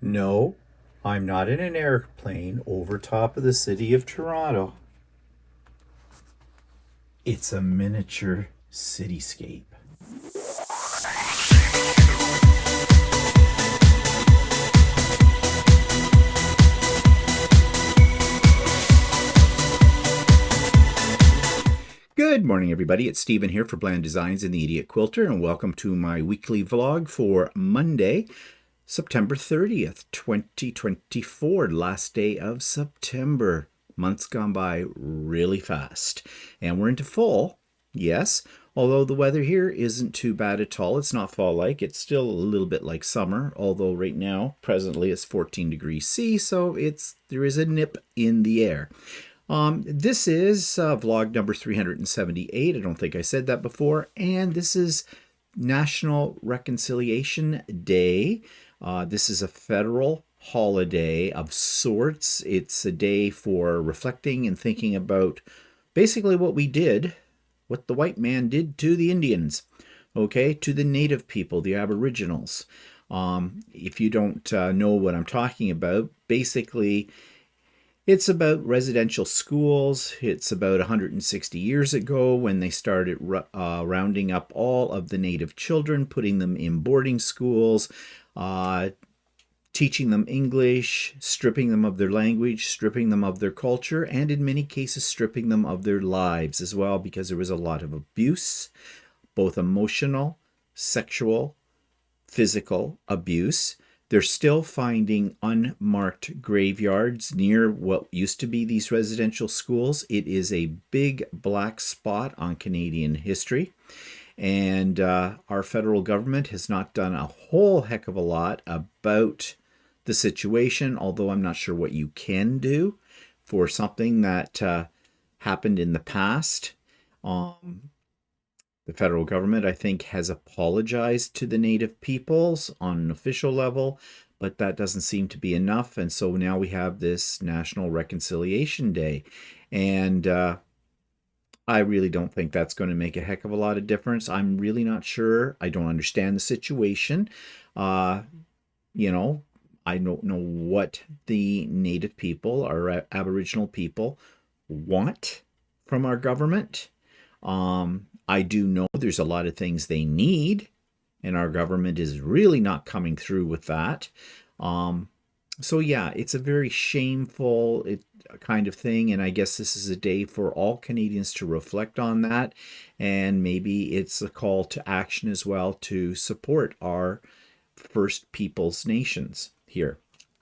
No, I'm not in an airplane over top of the city of Toronto. It's a miniature cityscape. Good morning, everybody. It's Stephen here for Bland Designs and the Idiot Quilter, and welcome to my weekly vlog for Monday, September 30th, 2024, last day of September. Months gone by really fast. And we're into fall, yes, although the weather here isn't too bad at all. It's not fall-like. It's still a little bit like summer, although right now, presently, it's 14 degrees C, so there is a nip in the air. This is vlog number 378. I don't think I said that before. And this is National Reconciliation Day. This is a federal holiday of sorts. It's a day for reflecting and thinking about basically what the white man did to the Indians, okay, to the native people, the Aboriginals. If you don't know what I'm talking about, basically, it's about residential schools. It's about 160 years ago when they started rounding up all of the native children, putting them in boarding schools, teaching them English, stripping them of their language, stripping them of their culture, and in many cases stripping them of their lives as well, because there was a lot of abuse, both emotional, sexual, physical abuse. They're still finding unmarked graveyards near what used to be these residential schools. It is a big black spot on Canadian history. And our federal government has not done a whole heck of a lot about the situation, although I'm not sure what you can do for something that happened in the past. The federal government, I think, has apologized to the Native peoples on an official level, but that doesn't seem to be enough. And so now we have this National Reconciliation Day. And I really don't think that's going to make a heck of a lot of difference. I'm really not sure. I don't understand the situation. You know, I don't know what the Native people or Aboriginal people want from our government. I do know there's a lot of things they need, and our government is really not coming through with that. So yeah, it's a very shameful kind of thing, and I guess this is a day for all Canadians to reflect on that, and maybe it's a call to action as well to support our First Peoples nations here.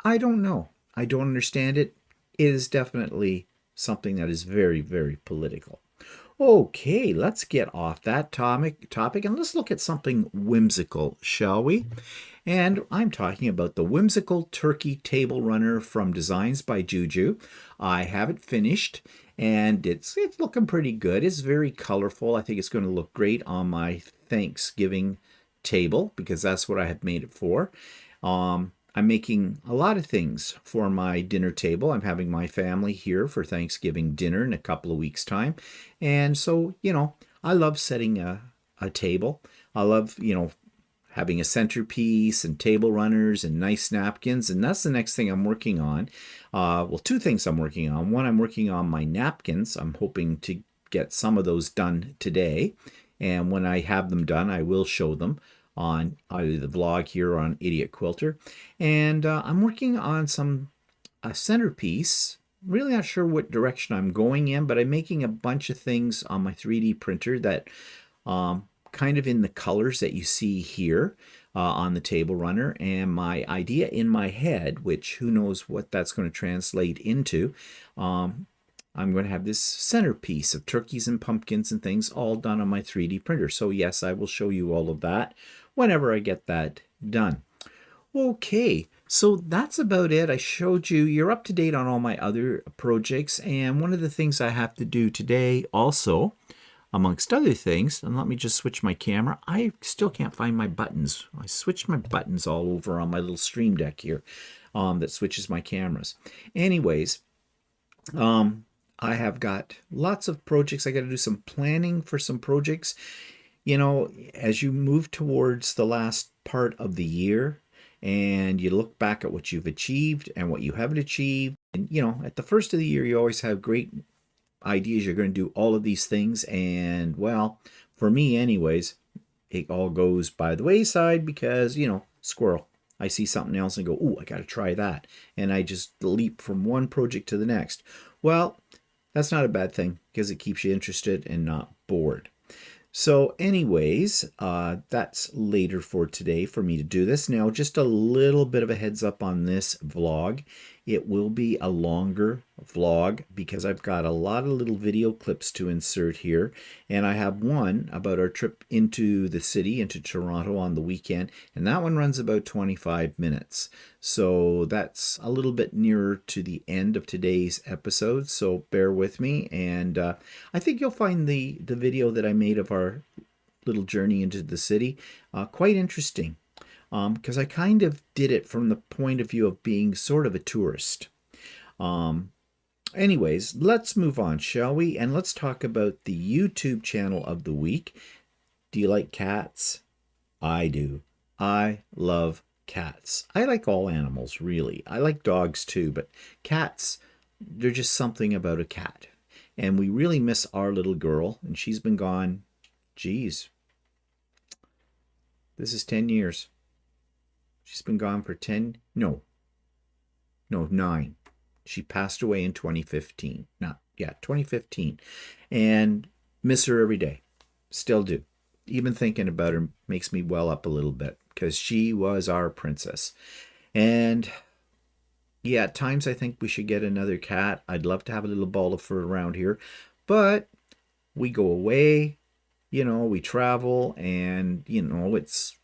I don't know. I don't understand it. It is definitely something that is very, very political. Okay, let's get off that topic and let's look at something whimsical, shall we? And I'm talking about the whimsical turkey table runner from Designs by Juju. I have it finished and it's looking pretty good. It's very colorful. I think it's going to look great on my Thanksgiving table because that's what I have made it for. I'm making a lot of things for my dinner table. I'm having my family here for Thanksgiving dinner in a couple of weeks' time. And so, I love setting a table. I love, having a centerpiece and table runners and nice napkins. And that's the next thing I'm working on. Well, two things I'm working on. One, I'm working on my napkins. I'm hoping to get some of those done today. And when I have them done, I will show them on either the vlog here or on Idiot Quilter. And I'm working on a centerpiece. Really not sure what direction I'm going in, but I'm making a bunch of things on my 3D printer that kind of in the colors that you see here on the table runner. And my idea in my head, which who knows what that's going to translate into, I'm going to have this centerpiece of turkeys and pumpkins and things all done on my 3D printer. So yes, I will show you all of that whenever I get that done. Okay, so that's about it. I showed you, you're up to date on all my other projects. And one of the things I have to do today also, amongst other things, and let me just switch my camera. I still can't find my buttons. I switched my buttons all over on my little Stream Deck here that switches my cameras. Anyways, I have got lots of projects. I got to do some planning for some projects. As you move towards the last part of the year and you look back at what you've achieved and what you haven't achieved. And, at the first of the year, you always have great ideas. You're going to do all of these things. And, well, for me, anyways, it all goes by the wayside because, squirrel. I see something else and go, oh, I got to try that. And I just leap from one project to the next. Well, that's not a bad thing because it keeps you interested and not bored. So anyways, that's later for today for me to do this. Now, just a little bit of a heads up on this vlog. It will be a longer vlog because I've got a lot of little video clips to insert here. And I have one about our trip into the city, into Toronto on the weekend. And that one runs about 25 minutes. So that's a little bit nearer to the end of today's episode. So bear with me. And I think you'll find the video that I made of our little journey into the city quite interesting. Because I kind of did it from the point of view of being sort of a tourist. Anyways, let's move on, shall we? And let's talk about the YouTube channel of the week. Do you like cats? I do. I love cats. I like all animals, really. I like dogs too, but cats, they're just something about a cat. And we really miss our little girl, and she's been gone, geez, this is 10 years. She's been gone for 9. She passed away in 2015. 2015. And miss her every day. Still do. Even thinking about her makes me well up a little bit because she was our princess. And yeah, at times I think we should get another cat. I'd love to have a little ball of fur around here. But we go away, we travel, and, it's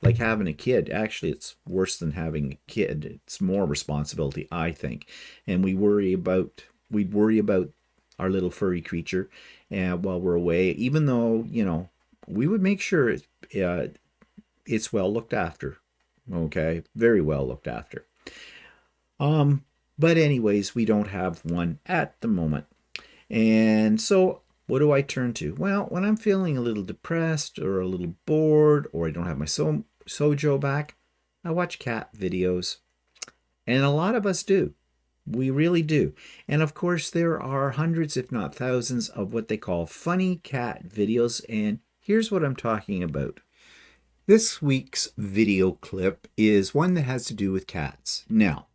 like having a kid. Actually, it's worse than having a kid. It's more responsibility, I think. And we'd worry about our little furry creature while we're away, even though, we would make sure it's well looked after. Okay, very well looked after. But anyways, we don't have one at the moment. And so what do I turn to? Well, when I'm feeling a little depressed or a little bored, or I don't have my Sojo back, I watch cat videos. And a lot of us do. We really do. And of course, there are hundreds, if not thousands, of what they call funny cat videos. And here's what I'm talking about. This week's video clip is one that has to do with cats. Now,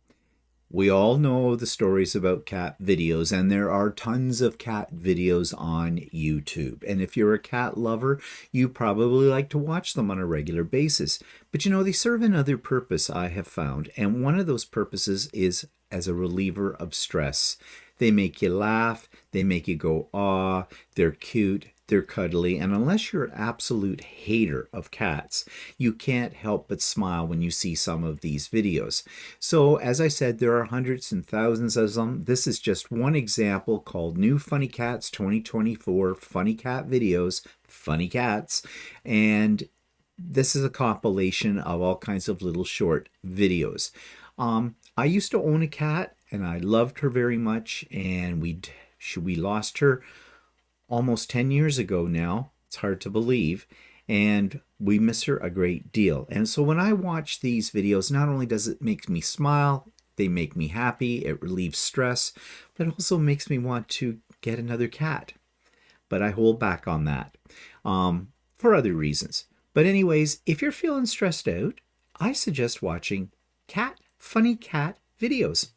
we all know the stories about cat videos, and there are tons of cat videos on YouTube. And if you're a cat lover, you probably like to watch them on a regular basis. But they serve another purpose, I have found. And one of those purposes is as a reliever of stress. They make you laugh, they make you go, aw, they're cute, they're cuddly, and unless you're an absolute hater of cats, you can't help but smile when you see some of these videos. So, as I said, there are hundreds and thousands of them. This is just one example called New Funny Cats 2024 Funny Cat Videos, Funny Cats, and this is a compilation of all kinds of little short videos. I used to own a cat, and I loved her very much, and we lost her almost 10 years ago now. It's hard to believe. And we miss her a great deal. And so when I watch these videos, not only does it make me smile, they make me happy, it relieves stress, but also makes me want to get another cat. But I hold back on that for other reasons. But anyways, if you're feeling stressed out, I suggest watching funny cat videos.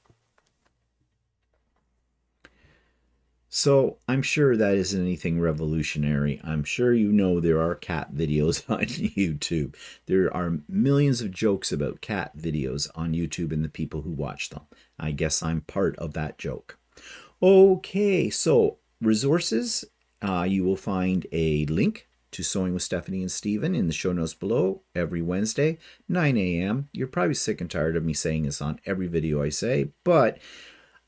So I'm sure that isn't anything revolutionary. I'm sure there are cat videos on YouTube. There are millions of jokes about cat videos on YouTube and the people who watch them. I guess I'm part of that joke. Okay, so resources. You will find a link to Sewing with Stephanie and Stephen in the show notes below every Wednesday, 9 a.m. You're probably sick and tired of me saying this on every video I say, but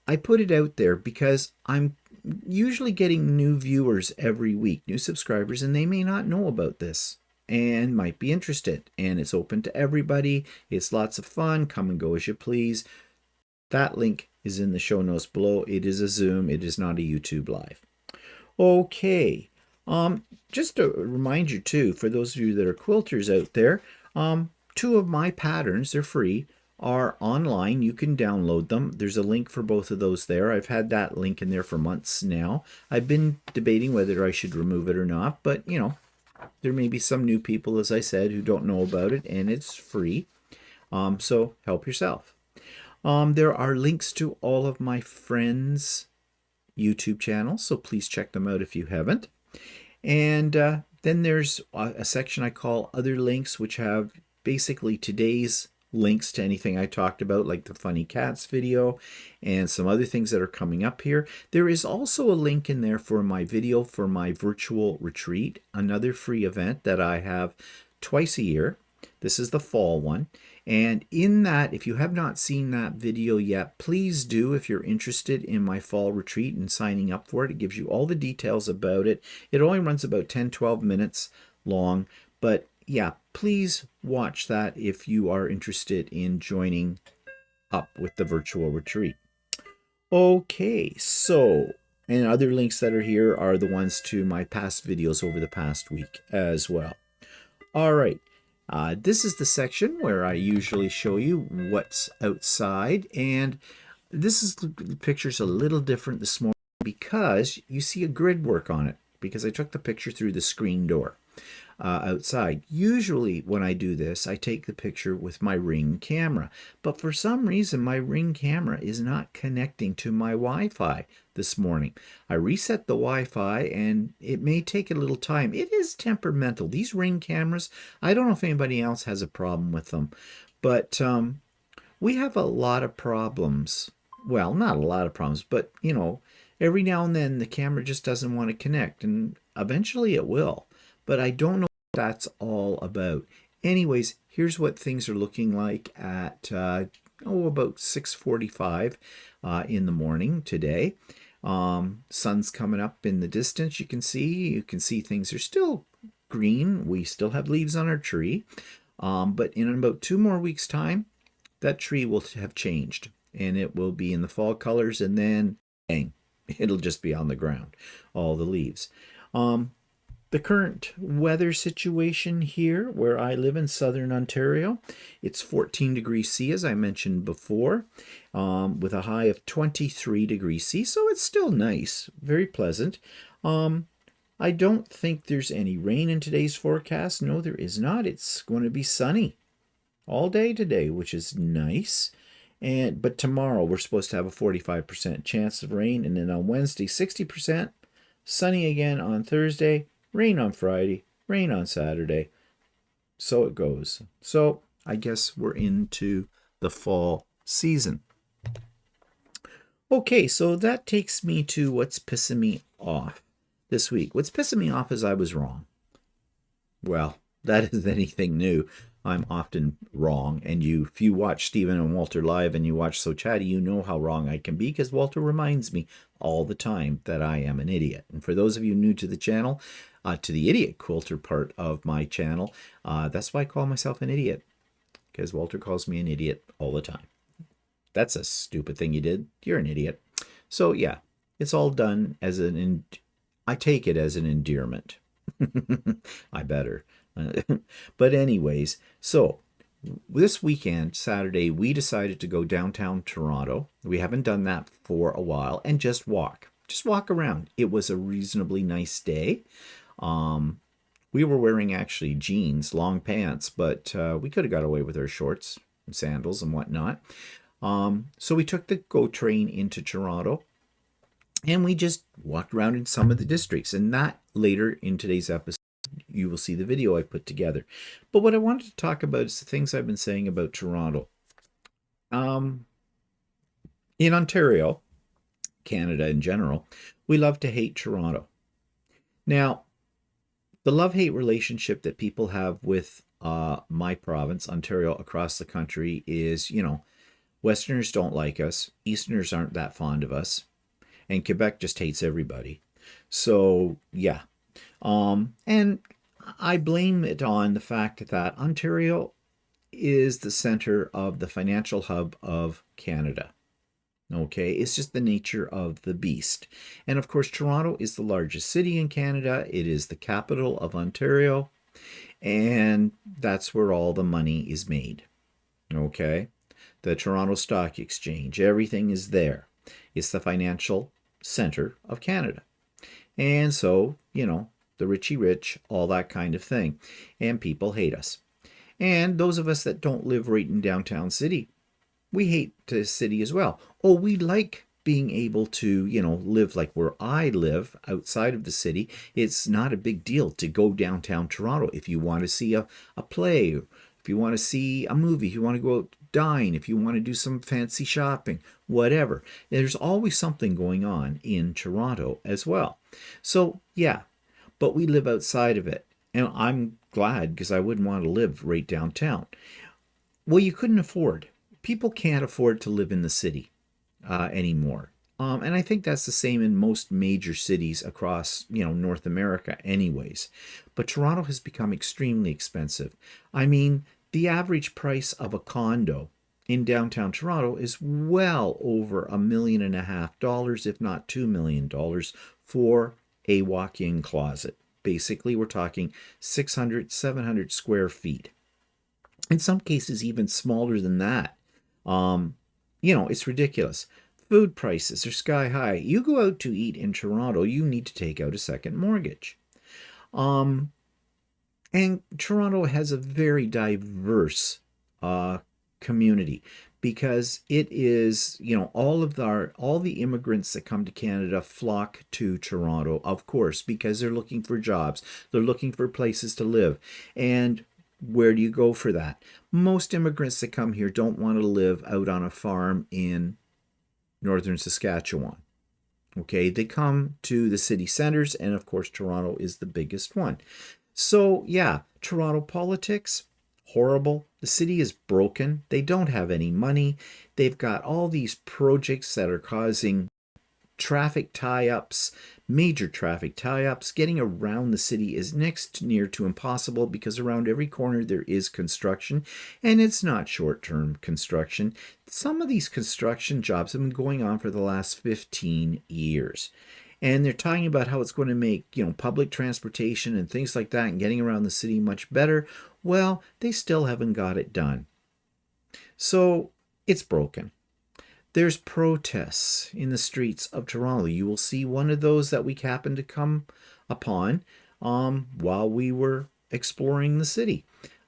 I put it out there because I'm usually getting new viewers every week, new subscribers, and they may not know about this and might be interested. And it's open to everybody. It's lots of fun. Come and go as you please. That link is in the show notes below. It is a Zoom. It is not a YouTube Live. Okay. Just to remind you too, for those of you that are quilters out there, two of my patterns, they're free, are online. You can download them. There's a link for both of those there. I've had that link in there for months now. I've been debating whether I should remove it or not, but you know, there may be some new people, as I said, who don't know about it, and it's free. So help yourself. There are links to all of my friends' YouTube channels, so please check them out if you haven't. And then there's a section I call Other Links, which have basically today's links to anything I talked about, like the Funny Cats video and some other things that are coming up here. There is also a link in there for my video for my virtual retreat, another free event that I have twice a year. This is the fall one. And in that, if you have not seen that video yet, please do if you're interested in my fall retreat and signing up for it. It gives you all the details about it. It only runs about 10-12 minutes long, but yeah, please watch that if you are interested in joining up with the virtual retreat. Okay, so, and other links that are here are the ones to my past videos over the past week as well. All right. This is the section where I usually show you what's outside, and the picture's a little different this morning because you see a grid work on it because I took the picture through the screen door outside. Usually when I do this, I take the picture with my Ring camera, but for some reason my Ring camera is not connecting to my Wi-Fi this morning. I reset the Wi-Fi and it may take a little time. It is temperamental. These Ring cameras, I don't know if anybody else has a problem with them, but we have a lot of problems. Well, not a lot of problems, but you know, every now and then the camera just doesn't want to connect, and eventually it will. But I don't know what that's all about. Anyways, here's what things are looking like at about 6:45 in the morning today. Sun's coming up in the distance. You can see things are still green. We still have leaves on our tree. But in about 2 more weeks' time, that tree will have changed and it will be in the fall colors, and then bang, it'll just be on the ground, all the leaves. The current weather situation here where I live in southern Ontario, it's 14 degrees C, as I mentioned before, with a high of 23 degrees C, so it's still nice, very pleasant. I don't think there's any rain in today's forecast. No, there is not. It's going to be sunny all day today, which is nice. But tomorrow we're supposed to have a 45% chance of rain, and then on Wednesday 60%, sunny again on Thursday, rain on Friday, rain on Saturday. So it goes. So I guess we're into the fall season. Okay, so that takes me to what's pissing me off this week. What's pissing me off is I was wrong. Well, that isn't anything new. I'm often wrong, and if you watch Stephen and Walter live and you watch So Chatty, you know how wrong I can be because Walter reminds me all the time that I am an idiot. And for those of you new to the channel, to the idiot Quilter part of my channel, that's why I call myself an idiot, because Walter calls me an idiot all the time. That's a stupid thing you did. You're an idiot. So yeah, it's all done as I take it as an endearment. I better. But anyways, so this weekend, Saturday, we decided to go downtown Toronto. We haven't done that for a while, and just walk around. It was a reasonably nice day. We were wearing actually jeans, long pants, but we could have got away with our shorts and sandals and whatnot. So we took the GO train into Toronto, and we just walked around in some of the districts, and that later in today's episode you will see the video I put together. But what I wanted to talk about is the things I've been saying about Toronto. In Ontario, Canada in general, we love to hate Toronto. Now, the love-hate relationship that people have with my province, Ontario, across the country is, you know, Westerners don't like us, Easterners aren't that fond of us, and Quebec just hates everybody. So, yeah. And I blame it on the fact that Ontario is the center of the financial hub of Canada. Okay, it's just the nature of the beast. And of course, Toronto is the largest city in Canada. It is the capital of Ontario. And that's where all the money is made. Okay? The Toronto Stock Exchange, everything is there. It's the financial center of Canada. And so, the richy rich, all that kind of thing. And people hate us. And those of us that don't live right in downtown city, we hate the city as well. Oh, we like being able to, live like where I live outside of the city. It's not a big deal to go downtown Toronto if you want to see a play, if you want to see a movie, if you want to go out dine, if you want to do some fancy shopping, whatever. There's always something going on in Toronto as well. So, yeah, but we live outside of it. And I'm glad because I wouldn't want to live right downtown. Well, you couldn't afford. People can't afford to live in the city anymore. And I think that's the same in most major cities across, North America anyways. But Toronto has become extremely expensive. I mean, the average price of a condo in downtown Toronto is well over $1.5 million, if not $2 million, for a walk-in closet. Basically, we're talking 600, 700 square feet. In some cases, even smaller than that. Um, it's ridiculous. Food prices are sky high. You go out to eat in Toronto, you need to take out a second mortgage. Um, and Toronto has a very diverse uh, community because it is, all the immigrants that come to Canada flock to Toronto, of course, because they're looking for jobs, they're looking for places to live, and where do you go for that? Most immigrants that come here don't want to live out on a farm in northern Saskatchewan. Okay, they come to the city centers, and of course, Toronto is the biggest one. So, yeah, Toronto politics, horrible. The city is broken. They don't have any money. They've got all these projects that are causing traffic tie-ups, major traffic tie-ups. Getting around the city is next near to impossible because around every corner there is construction, and it's not short-term construction. Some of these construction jobs have been going on for the last 15 years. And they're talking about how it's going to make, public transportation and things like that and getting around the city much better. Well, they still haven't got it done. So it's broken. There's protests in the streets of Toronto. You will see one of those that we happened to come upon while we were exploring the city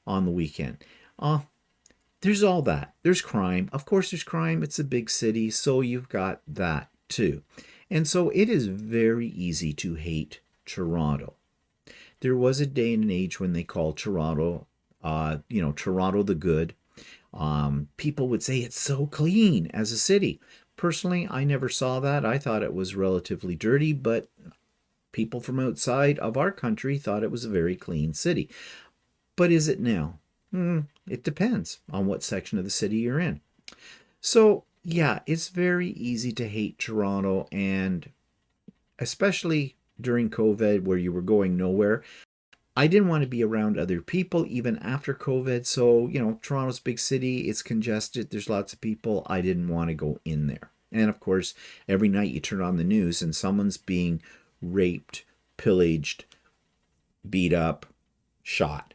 on the weekend. There's all that. There's crime. Of course, there's crime. It's a big city, so you've got that too. And so it is very easy to hate Toronto. There was a day and an age when they called Toronto, Toronto the Good. People would say it's so clean as a city. Personally, I never saw that. I thought it was relatively dirty, but people from outside of our country thought it was a very clean city. But is it now? It depends on what section of the city you're in. So, yeah, it's very easy to hate Toronto, and especially during COVID where you were going nowhere. I didn't want to be around other people even after COVID. So, Toronto's a big city, it's congested, there's lots of people. I didn't want to go in there. And of course, every night you turn on the news and someone's being raped, pillaged, beat up, shot,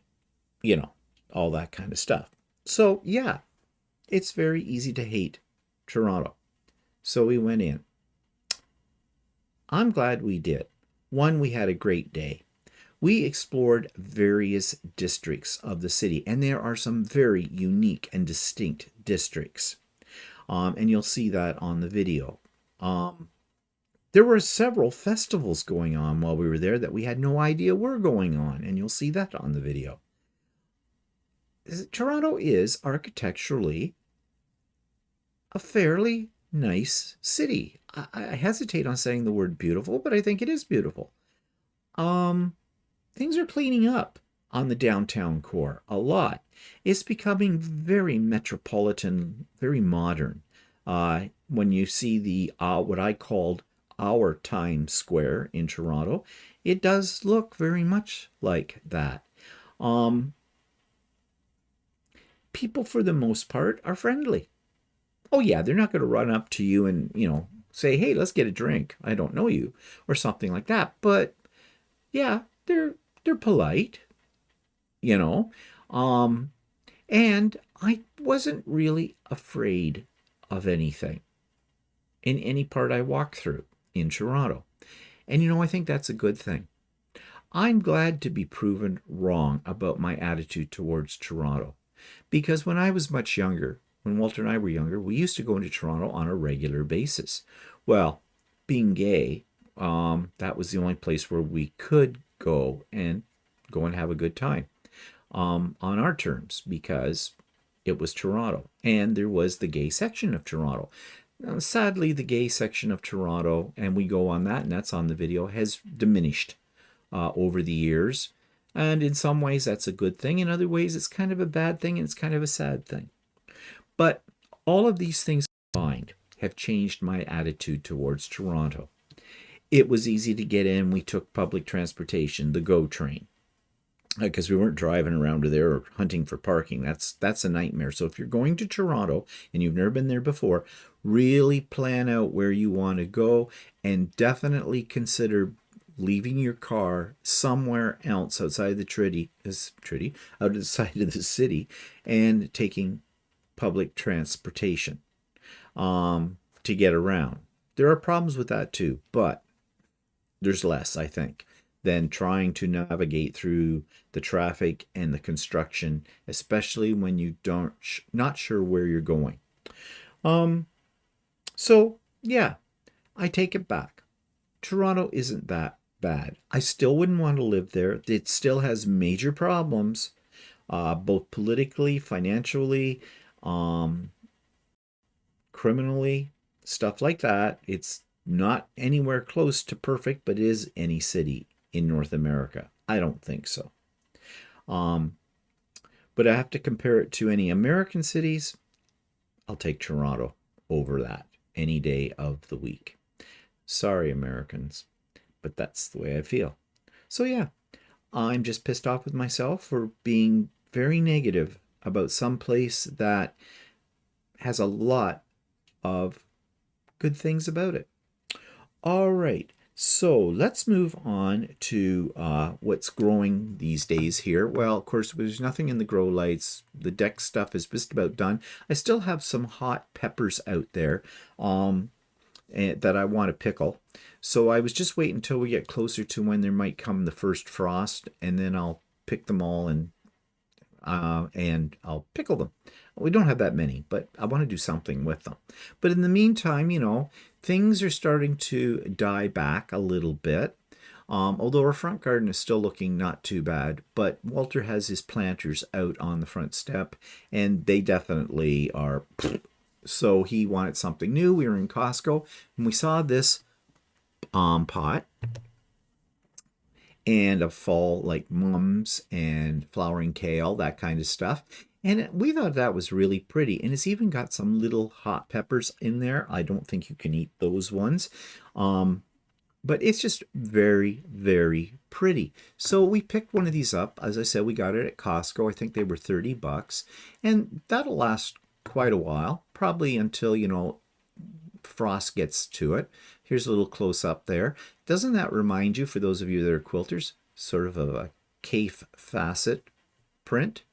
all that kind of stuff. So, yeah, it's very easy to hate Toronto. So we went in. I'm glad we did. One, we had a great day. We explored various districts of the city, and there are some very unique and distinct districts. And you'll see that on the video. There were several festivals going on while we were there that we had no idea were going on, and you'll see that on the video. Toronto is architecturally a fairly nice city. I hesitate on saying the word beautiful, but I think it is beautiful. Things are cleaning up on the downtown core a lot. It's becoming very metropolitan, very modern. When you see the what I called our Times Square in Toronto, it does look very much like that. People, for the most part, are friendly. Oh yeah, they're not going to run up to you and, say, hey, let's get a drink. I don't know you, or something like that. But yeah, they're polite. you know. Um, and I wasn't really afraid of anything in any part I walked through in Toronto. And I think that's a good thing. I'm glad to be proven wrong about my attitude towards Toronto. Because when I was much younger, when Walter and I were younger, we used to go into Toronto on a regular basis. Well, being gay, that was the only place where we could go and have a good time on our terms because it was Toronto and there was the gay section of Toronto. Now, sadly, the gay section of Toronto, and we go on that, and that's on the video, has diminished over the years. And in some ways, that's a good thing. In other ways, it's kind of a bad thing and it's kind of a sad thing. But all of these things combined have changed my attitude towards Toronto. It was easy to get in. We took public transportation, the GO train, because we weren't driving around to there or hunting for parking. That's a nightmare. So if you're going to Toronto and you've never been there before, really plan out where you want to go and definitely consider leaving your car somewhere else outside the outside of the city, and taking public transportation to get around. There are problems with that too, but there's less, I think, than trying to navigate through the traffic and the construction, especially when you don't not sure where you're going. Um, so yeah, I take it back. Toronto isn't that bad. I still wouldn't want to live there. It still has major problems, both politically, financially, um, criminally, stuff like that. It's not anywhere close to perfect, but is any city in North America? I don't think so. Um, but I have to compare it to any American cities. I'll take Toronto over that any day of the week. Sorry, Americans, but that's the way I feel. So, yeah, I'm just pissed off with myself for being very negative about some place that has a lot of good things about it. All right, so let's move on to what's growing these days here. Well, of course, there's nothing in the grow lights. The deck stuff is just about done. I still have some hot peppers out there that I want to pickle. So I was just waiting until we get closer to when there might come the first frost, and then I'll pick them all and I'll pickle them. We don't have that many, but I want to do something with them. But in the meantime, things are starting to die back a little bit. Although our front garden is still looking not too bad, but Walter has his planters out on the front step, and they definitely are. So he wanted something new. We were in Costco, and we saw this pot and a fall like mums and flowering kale, that kind of stuff. And we thought that was really pretty. And it's even got some little hot peppers in there. I don't think you can eat those ones. But it's just very, very pretty. So we picked one of these up. As I said, we got it at Costco. I think they were $30. And that'll last quite a while, probably until, frost gets to it. Here's a little close up there. Doesn't that remind you, for those of you that are quilters, sort of a Cafe facet print?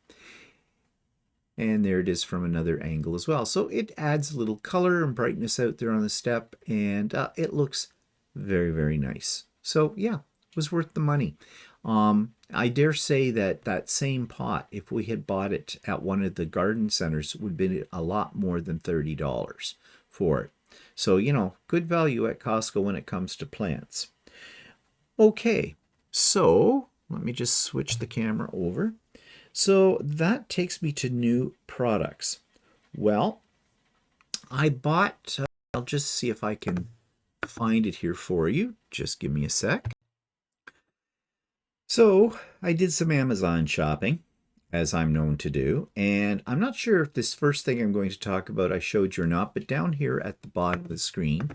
And there it is from another angle as well. So it adds a little color and brightness out there on the step, and it looks very, very nice. So yeah, it was worth the money. I dare say that same pot, if we had bought it at one of the garden centers, would have been a lot more than $30 for it. So, good value at Costco when it comes to plants. Okay, so let me just switch the camera over. So that takes me to new products. Well, I bought, I'll just see if I can find it here for you. Just give me a sec. So I did some Amazon shopping, as I'm known to do, and I'm not sure if this first thing I'm going to talk about I showed you or not, but down here at the bottom of the screen,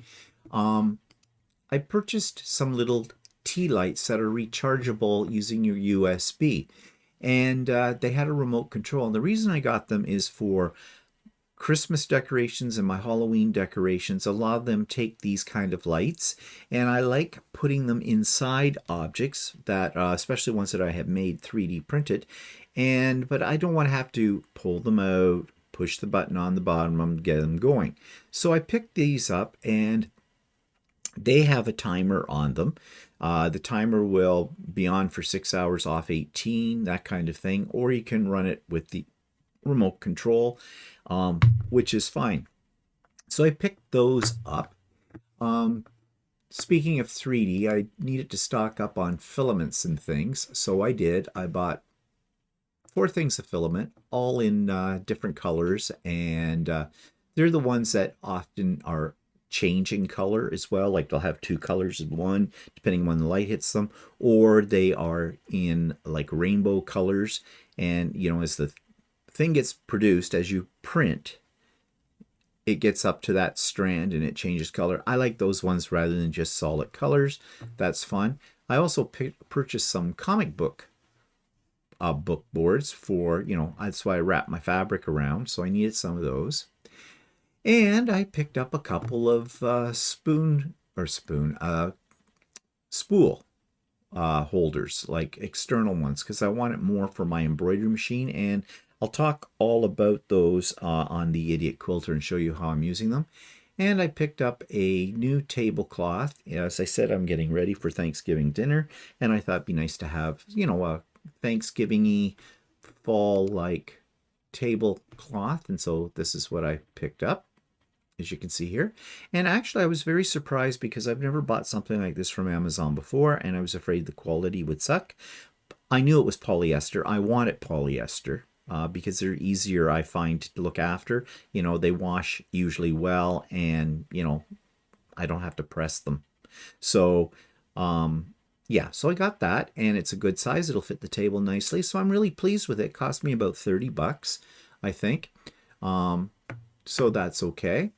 I purchased some little tea lights that are rechargeable using your USB, and they had a remote control. And the reason I got them is for Christmas decorations and my Halloween decorations. A lot of them take these kind of lights, and I like putting them inside objects that, especially ones that I have made 3D printed, But I don't want to have to pull them out, push the button on the bottom and get them going. So I picked these up, and they have a timer on them. The timer will be on for 6 hours, off 18, that kind of thing. Or you can run it with the remote control, which is fine. So I picked those up. Speaking of 3D, I needed to stock up on filaments and things. So I did. I bought 4 things of filament, all in different colors. And they're the ones that often are changing color as well. Like they'll have 2 colors in one, depending on when the light hits them. Or they are in like rainbow colors. And, as the thing gets produced, as you print, it gets up to that strand and it changes color. I like those ones rather than just solid colors. That's fun. I also purchased some comic book book boards for, that's why I wrap my fabric around. So I needed some of those. And I picked up a couple of spool holders, like external ones, because I wanted more for my embroidery machine. And I'll talk all about those on the Idiot Quilter and show you how I'm using them. And I picked up a new tablecloth. As I said, I'm getting ready for Thanksgiving dinner, and I thought it'd be nice to have, a Thanksgiving-y fall-like tablecloth. And so this is what I picked up, as you can see here. And actually, I was very surprised because I've never bought something like this from Amazon before, and I was afraid the quality would suck. I knew it was polyester. I wanted polyester. Because they're easier, I find, to look after. They wash usually well, and, I don't have to press them. So, yeah, so I got that, and it's a good size. It'll fit the table nicely. So I'm really pleased with it. It cost me about 30 bucks, I think. So that's okay.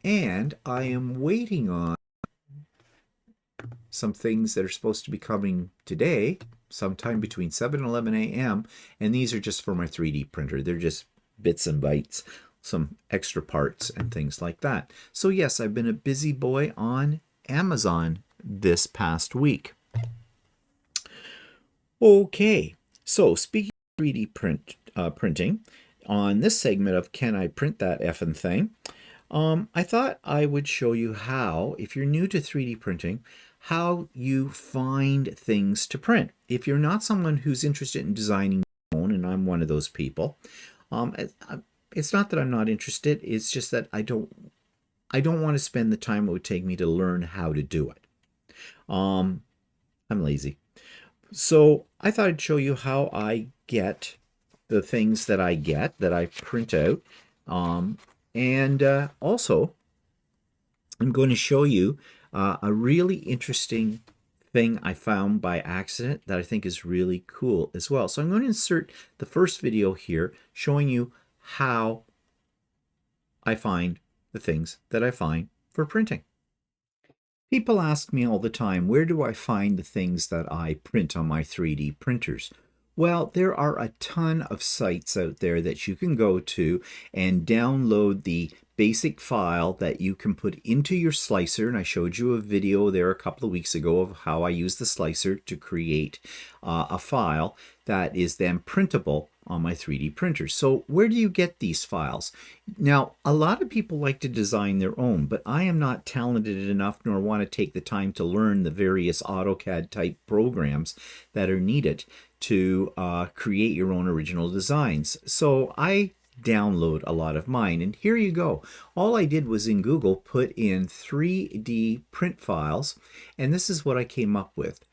And I am waiting on some things that are supposed to be coming today, sometime between 7 and 11 a.m. And these are just for my 3D printer. They're just bits and bytes, some extra parts and things like that. So yes, I've been a busy boy on Amazon this past week. Okay, so speaking of 3D printing, on this segment of Can I Print That Effing Thing, I thought I would show you how, if you're new to 3D printing, how you find things to print. If you're not someone who's interested in designing your own, and I'm one of those people, it's not that I'm not interested, it's just that I don't want to spend the time it would take me to learn how to do it. I'm lazy. So I thought I'd show you how I get the things that I print out. And also, I'm going to show you a really interesting thing I found by accident that I think is really cool as well. So I'm going to insert the first video here showing you how I find the things that I find for printing. People ask me all the time, where do I find the things that I print on my 3D printers? Well, there are a ton of sites out there that you can go to and download the basic file that you can put into your slicer. And I showed you a video there a couple of weeks ago of how I use the slicer to create a file that is then printable on my 3D printer. So where do you get these files? Now, a lot of people like to design their own, but I am not talented enough nor want to take the time to learn the various AutoCAD type programs that are needed to create your own original designs. So I download a lot of mine, and here you go. All I did was in Google put in 3D print files, and this is what I came up with.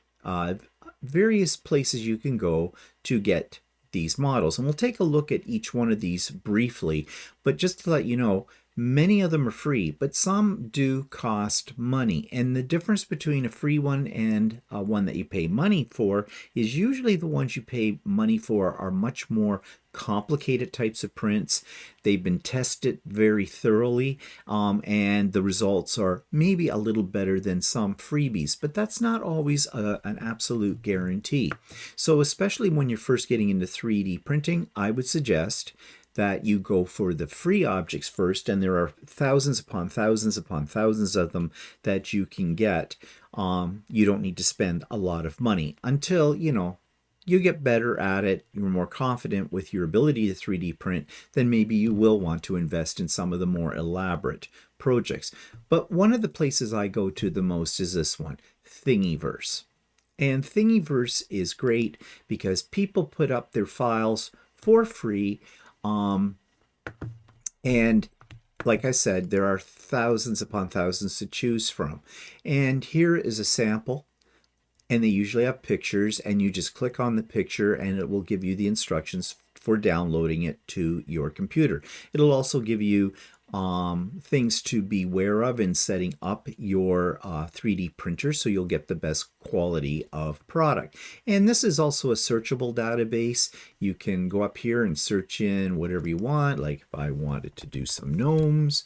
Various places you can go to get these models, and we'll take a look at each one of these briefly, but just to let you know, many of them are free, but some do cost money. And the difference between a free one and one that you pay money for is usually the ones you pay money for are much more complicated types of prints. They've been tested very thoroughly, and the results are maybe a little better than some freebies, but that's not always an absolute guarantee. So especially when you're first getting into 3D printing, I would suggest that you go for the free objects first, and there are thousands upon thousands upon thousands of them that you can get. You don't need to spend a lot of money until, you get better at it, you're more confident with your ability to 3D print, then maybe you will want to invest in some of the more elaborate projects. But one of the places I go to the most is this one, Thingiverse. And Thingiverse is great because people put up their files for free. And like I said, there are thousands upon thousands to choose from. And here is a sample. And they usually have pictures, and you just click on the picture and it will give you the instructions for downloading it to your computer. It'll also give you things to be aware of in setting up your 3D printer so you'll get the best quality of product. And this is also a searchable database. You can go up here and search in whatever you want, like if I wanted to do some gnomes.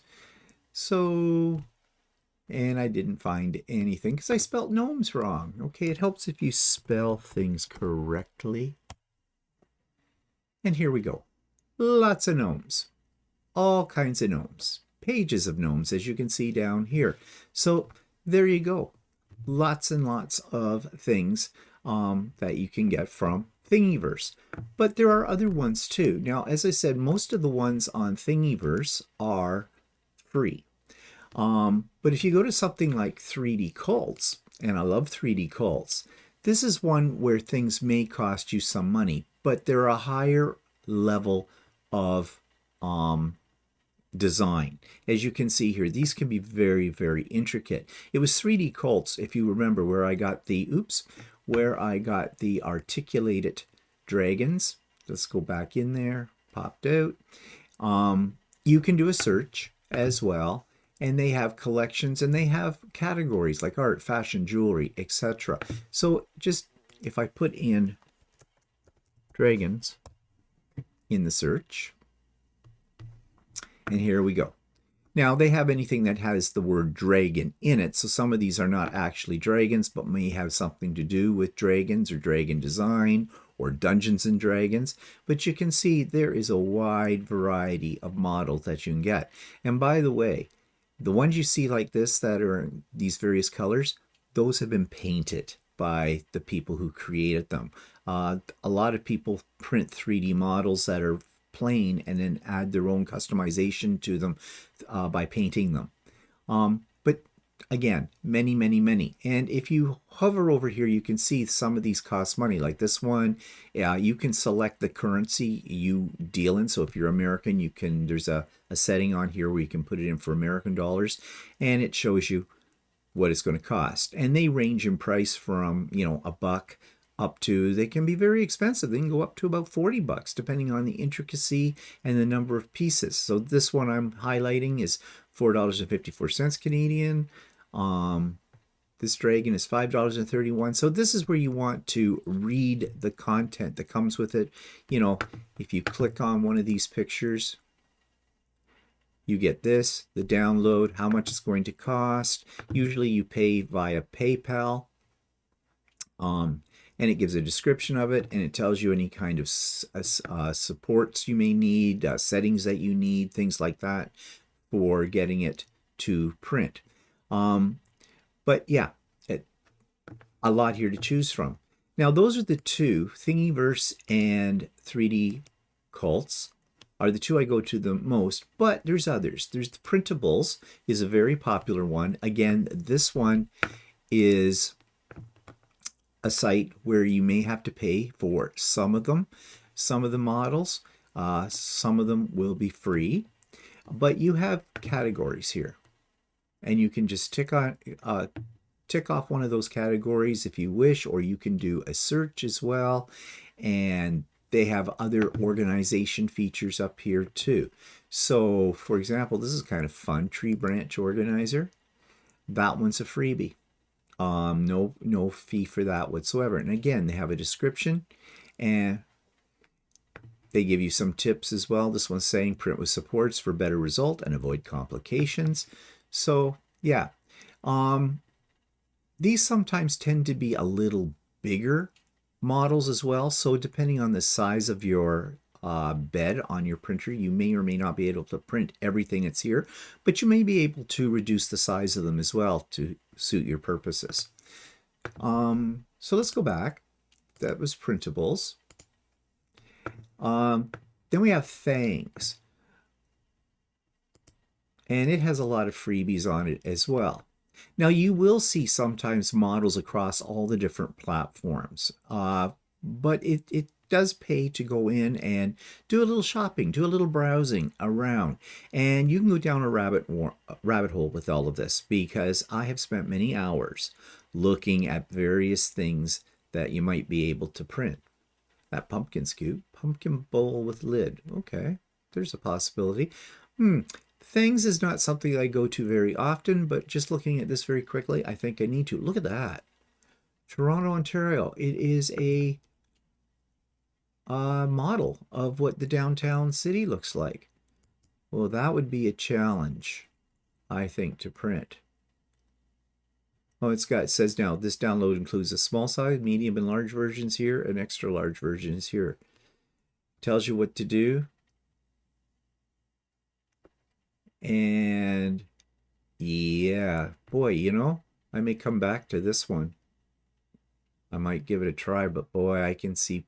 And I didn't find anything because I spelled gnomes wrong. Okay, it helps if you spell things correctly. And here we go. Lots of gnomes. All kinds of gnomes. Pages of gnomes, as you can see down here. So there you go. Lots and lots of things that you can get from Thingiverse. But there are other ones too. Now, as I said, most of the ones on Thingiverse are free. But if you go to something like 3D Cults, and I love 3D Cults, this is one where things may cost you some money, but they're a higher level of design. As you can see here, these can be very, very intricate. It was 3D Cults, if you remember, where I got the articulated dragons. Let's go back in there, popped out. You can do a search as well. And they have collections and they have categories like art, fashion, jewelry, etc. So just if I put in dragons in the search, and here we go. Now they have anything that has the word dragon in it. So some of these are not actually dragons, but may have something to do with dragons or dragon design or Dungeons and Dragons. But you can see there is a wide variety of models that you can get. And by the way, the ones you see like this that are in these various colors, those have been painted by the people who created them. A lot of people print 3D models that are plain and then add their own customization to them by painting them. But again, many, many, many. And if you hover over here, you can see some of these cost money. Like this one, you can select the currency you deal in. So if you're American, you can, there's a setting on here where you can put it in for American dollars, and it shows you what it's going to cost. And they range in price from, you know, $1 up to, they can be very expensive. They can go up to about $40 depending on the intricacy and the number of pieces. So this one I'm highlighting is $4.54 Canadian. This dragon is $5.31. So this is where you want to read the content that comes with it. You know, if you click on one of these pictures, you get this, the download, how much it's going to cost. Usually you pay via PayPal. And it gives a description of it, and it tells you any kind of supports you may need, settings that you need, things like that for getting it to print. But yeah, a lot here to choose from. Now, those are the two, Thingiverse and 3D Cults are the two I go to the most, but there's others. There's the Printables is a very popular one. Again, this one is a site where you may have to pay for some of them, some of the models. Some of them will be free, but you have categories here, and you can just tick off one of those categories if you wish, or you can do a search as well. And they have other organization features up here too. So, for example, this is kind of fun, tree branch organizer. That one's a freebie. No fee for that whatsoever. And again, they have a description and they give you some tips as well. This one's saying print with supports for better result and avoid complications. So yeah, these sometimes tend to be a little bigger models as well. So depending on the size of your bed on your printer, you may or may not be able to print everything that's here, but you may be able to reduce the size of them as well to suit your purposes. So let's go back that was printables. Then we have Fangs. And it has a lot of freebies on it as well. Now, you will see sometimes models across all the different platforms, but it does pay to go in and do a little shopping, do a little browsing around. And you can go down a rabbit hole with all of this, because I have spent many hours looking at various things that you might be able to print. That pumpkin scoop, pumpkin bowl with lid. Okay, there's a possibility. Things is not something I go to very often, but just looking at this very quickly, I think I need to. Look at that. Toronto, Ontario. It is a model of what the downtown city looks like. Well, that would be a challenge, I think, to print. Oh, it says now, this download includes a small size, medium, and large versions here, and extra large versions here. Tells you what to do. And yeah, boy, you know, I may come back to this one. I might give it a try, but boy, I can see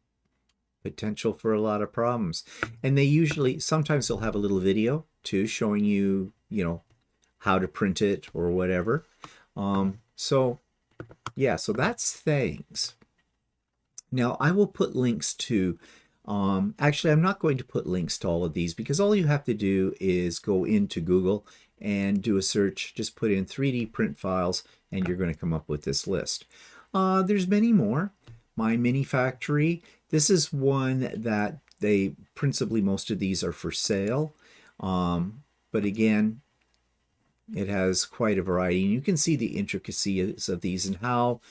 potential for a lot of problems. And they usually, sometimes they'll have a little video too, showing you, you know, how to print it or whatever. So yeah, so that's things. Now I will put links to, actually I'm not going to put links to all of these, because all you have to do is go into Google and do a search, just put in 3D print files, and you're going to come up with this list. There's many more. My Mini Factory, this is one that they, principally most of these are for sale. But again, it has quite a variety, and you can see the intricacies of these and how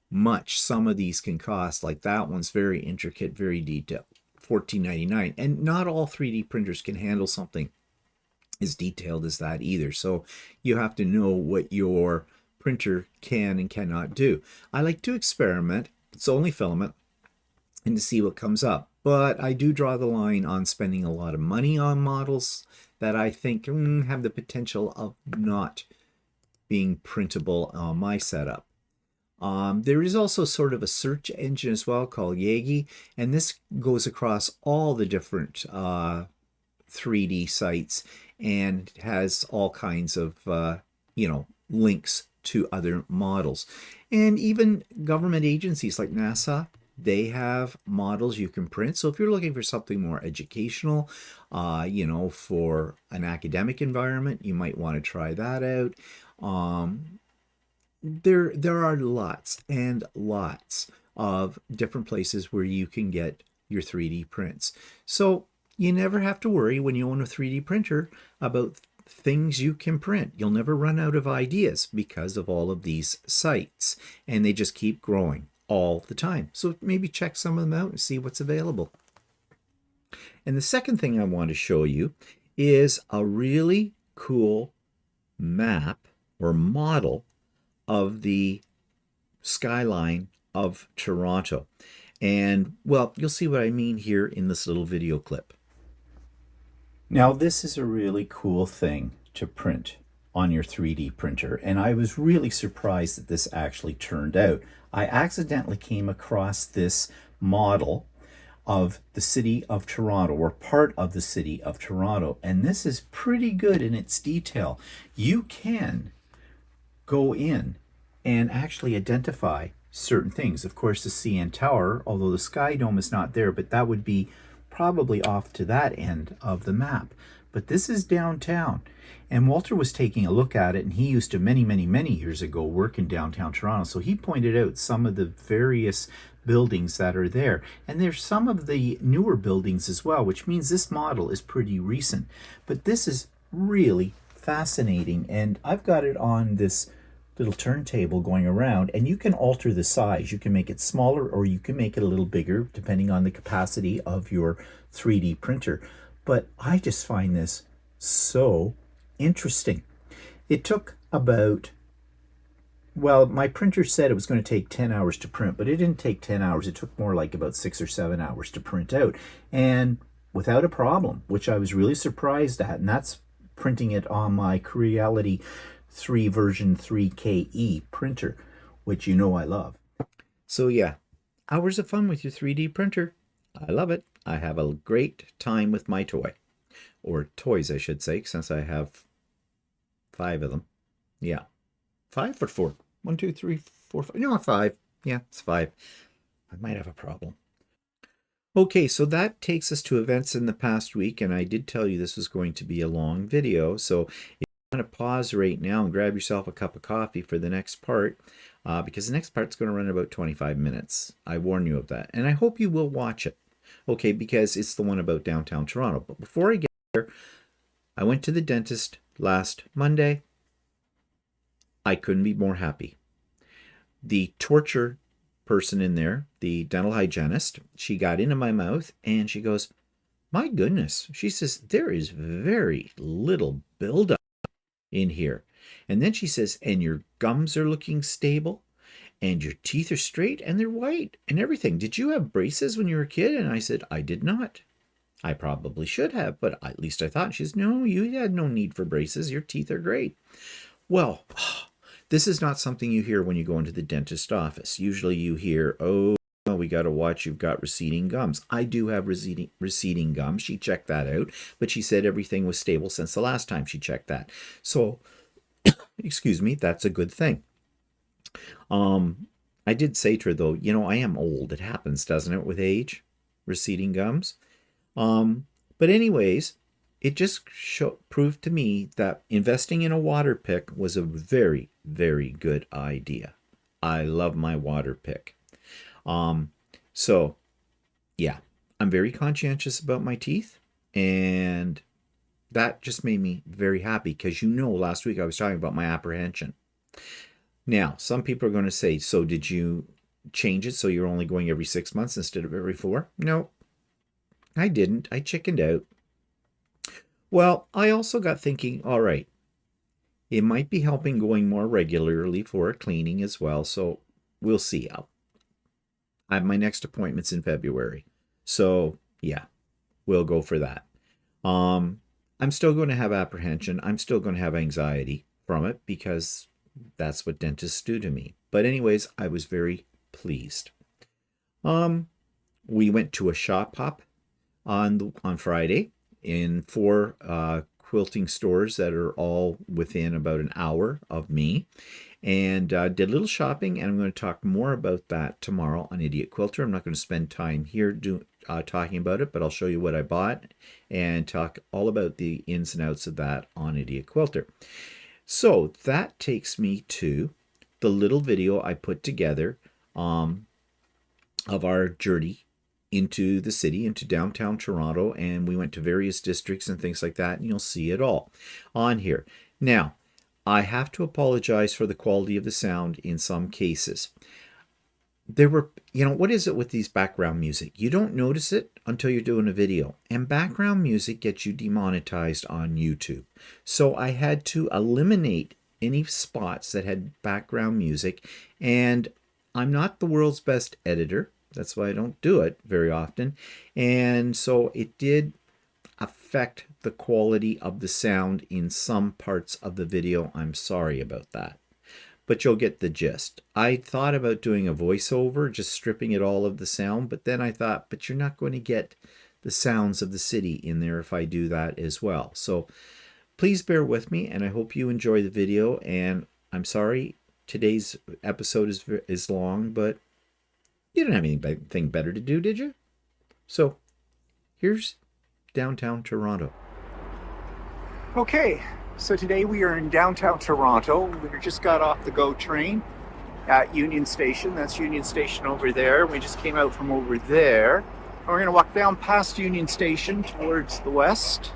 much some of these can cost. Like that one's very intricate, very detailed, $14.99. And not all 3D printers can handle something as detailed as that either. So you have to know what your printer can and cannot do. I like to experiment. It's only filament, and to see what comes up. But I do draw the line on spending a lot of money on models that I think have the potential of not being printable on my setup. There is also sort of a search engine as well called Yagi, and this goes across all the different 3D sites and has all kinds of, you know, links to other models. And even government agencies like NASA, they have models you can print. So if you're looking for something more educational, you know, for an academic environment, you might want to try that out. There are lots and lots of different places where you can get your 3D prints. So you never have to worry when you own a 3D printer about things you can print. You'll never run out of ideas because of all of these sites, and they just keep growing all the time. So maybe check some of them out and see what's available. And the second thing I want to show you is a really cool map or model of the skyline of Toronto. And well, you'll see what I mean here in this little video clip. Now, this is a really cool thing to print on your 3D printer, and I was really surprised that this actually turned out. I accidentally came across this model of the city of Toronto, or part of the city of Toronto, and this is pretty good in its detail. You can go in and actually identify certain things. Of course, the CN Tower, although the Sky Dome is not there, but that would be probably off to that end of the map. But this is downtown, and Walter was taking a look at it, and he used to many years ago work in downtown Toronto, so he pointed out some of the various buildings that are there, and there's some of the newer buildings as well, which means this model is pretty recent. But this is really fascinating, and I've got it on this little turntable going around, and you can alter the size. You can make it smaller or you can make it a little bigger depending on the capacity of your 3D printer. But I just find this so interesting. It took about, well, my printer said it was going to take 10 hours to print, but it didn't take 10 hours. It took more like about 6 or 7 hours to print out, and without a problem, which I was really surprised at. And that's printing it on my Creality 3 version 3KE printer, which you know I love. So yeah, hours of fun with your 3D printer. I love it. I have a great time with my toy. Or toys, I should say, since I have 5 of them. Yeah. 5 or 4? 1, 2, 3, 4, 5. No, 5. Yeah, it's 5. I might have a problem. Okay, so that takes us to events in the past week, and I did tell you this was going to be a long video, so if you want to pause right now and grab yourself a cup of coffee for the next part, because the next part's going to run about 25 minutes. I warn you of that, and I hope you will watch it, okay, because it's the one about downtown Toronto. But before I get there, I went to the dentist last Monday. I couldn't be more happy. The torture person in there, the dental hygienist, she got into my mouth and she goes, my goodness, she says, there is very little buildup in here. And then she says, and your gums are looking stable and your teeth are straight and they're white and everything. Did you have braces when you were a kid? And I said, I did not. I probably should have, but at least I thought. She says, no, you had no need for braces. Your teeth are great. Well, this is not something you hear when you go into the dentist office. Usually you hear, oh, we got to watch, you've got receding gums. I do have receding gums. She checked that out, but she said everything was stable since the last time she checked that. So, excuse me, that's a good thing. I did say to her, though, you know, I am old. It happens, doesn't it, with age? Receding gums. But anyways, it just proved to me that investing in a water pick was a very, very good idea. I love my water pick. So yeah, I'm very conscientious about my teeth, and that just made me very happy because last week I was talking about my apprehension. Now, some people are going to say, so did you change it so you're only going every 6 months instead of every 4? No, I didn't. I chickened out. Well, I also got thinking, all right, it might be helping going more regularly for a cleaning as well. So we'll see. I have my next appointment's in February. So yeah, we'll go for that. I'm still going to have apprehension. I'm still going to have anxiety from it because that's what dentists do to me. But anyways, I was very pleased. We went to a shop hop on Friday in 4 quilting stores that are all within about an hour of me, and did a little shopping, and I'm going to talk more about that tomorrow on Idiot Quilter. I'm not going to spend time here talking about it, but I'll show you what I bought and talk all about the ins and outs of that on Idiot Quilter. So that takes me to the little video I put together of our journey into the city, into downtown Toronto, and we went to various districts and things like that, and you'll see it all on here. Now, I have to apologize for the quality of the sound in some cases. There were, what is it with these background music? You don't notice it until you're doing a video, and background music gets you demonetized on YouTube. So I had to eliminate any spots that had background music, and I'm not the world's best editor. That's why I don't do it very often. And so it did affect the quality of the sound in some parts of the video. I'm sorry about that. But you'll get the gist. I thought about doing a voiceover, just stripping it all of the sound, but then I thought, but you're not going to get the sounds of the city in there if I do that as well. So please bear with me, and I hope you enjoy the video. And I'm sorry, today's episode is long, but you didn't have anything better to do, did you? So here's downtown Toronto. Okay, so today we are in downtown Toronto. We just got off the GO train at Union Station. That's Union Station over there. We just came out from over there. And we're going to walk down past Union Station towards the west.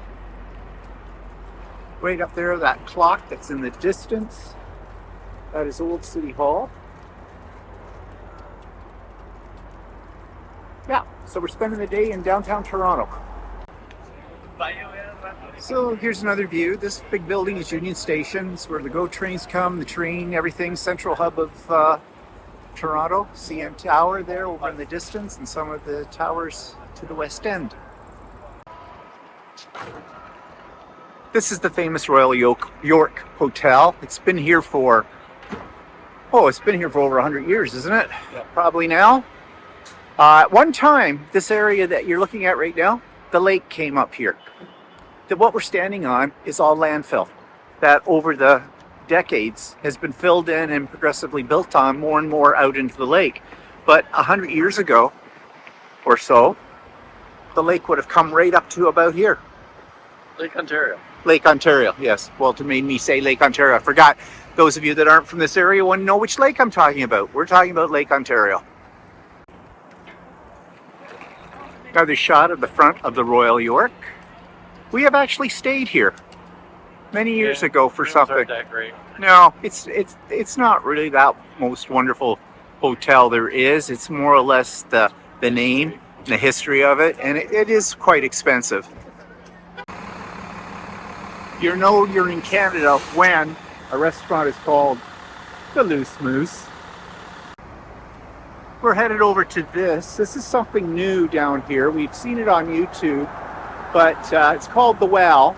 Right up there, that clock that's in the distance. That is Old City Hall. Yeah, so we're spending the day in downtown Toronto. So here's another view. This big building is Union Station. It's where the GO trains come, the train, everything. Central hub of Toronto. CN Tower there over in the distance, and some of the towers to the west end. This is the famous Royal York Hotel. It's been here for over 100 years, isn't it? Yeah. Probably now. At one time, this area that you're looking at right now, the lake came up here. What we're standing on is all landfill that over the decades has been filled in and progressively built on more and more out into the lake. But 100 years ago or so, the lake would have come right up to about here. Lake Ontario. Lake Ontario, yes. Walter made me say Lake Ontario. I forgot. Those of you that aren't from this area wouldn't know which lake I'm talking about. We're talking about Lake Ontario. Another shot of the front of the Royal York. We have actually stayed here many years ago for something. Aren't that great. No, it's not really that most wonderful hotel there is. It's more or less the name, the history of it, and it is quite expensive. You know you're in Canada when a restaurant is called the Loose Moose. We're headed over to this. This is something new down here. We've seen it on YouTube, but it's called The Well.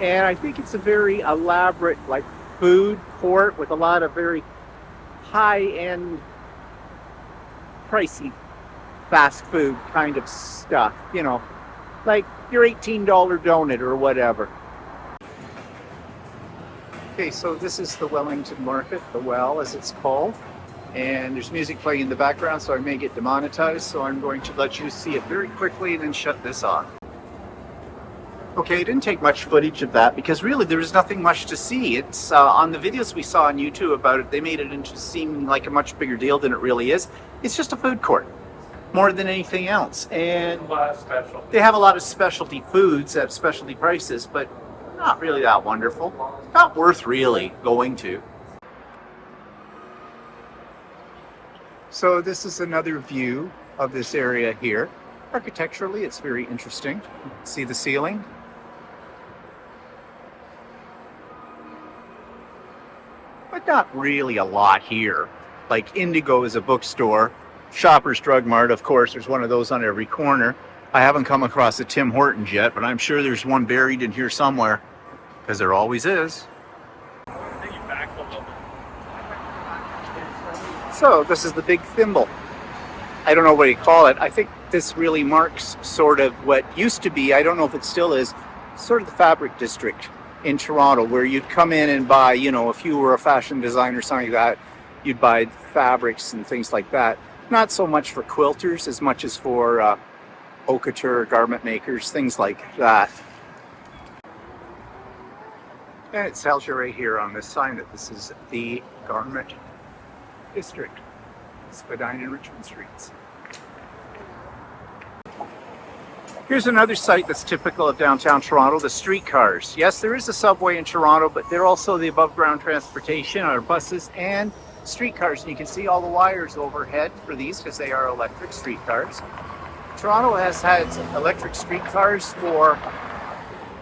And I think it's a very elaborate, like, food court with a lot of very high-end, pricey fast food kind of stuff. You know, like your $18 donut or whatever. Okay, so this is the Wellington Market, The Well as it's called. And there's music playing in the background, so I may get demonetized. So I'm going to let you see it very quickly and then shut this off. Okay, it didn't take much footage of that because really there was nothing much to see. It's on the videos we saw on YouTube about it, they made it into seem like a much bigger deal than it really is. It's just a food court, more than anything else. And they have a lot of specialty foods at specialty prices, but not really that wonderful. Not worth really going to. So this is another view of this area here. Architecturally, it's very interesting. See the ceiling? But not really a lot here. Like Indigo is a bookstore. Shoppers Drug Mart, of course, there's one of those on every corner. I haven't come across a Tim Hortons yet, but I'm sure there's one buried in here somewhere, because there always is. So this is the Big Thimble. I don't know what you call it. I think this really marks sort of what used to be, I don't know if it still is, sort of the fabric district in Toronto, where you'd come in and buy, you know, if you were a fashion designer or something like that, you'd buy fabrics and things like that. Not so much for quilters as much as for haute couture, garment makers, things like that. And it tells you right here on this sign that this is the garment district, Spadina and Richmond Streets. Here's another site that's typical of downtown Toronto, the streetcars. Yes, there is a subway in Toronto, but they're also the above ground transportation, our buses and streetcars. And you can see all the wires overhead for these because they are electric streetcars. Toronto has had electric streetcars for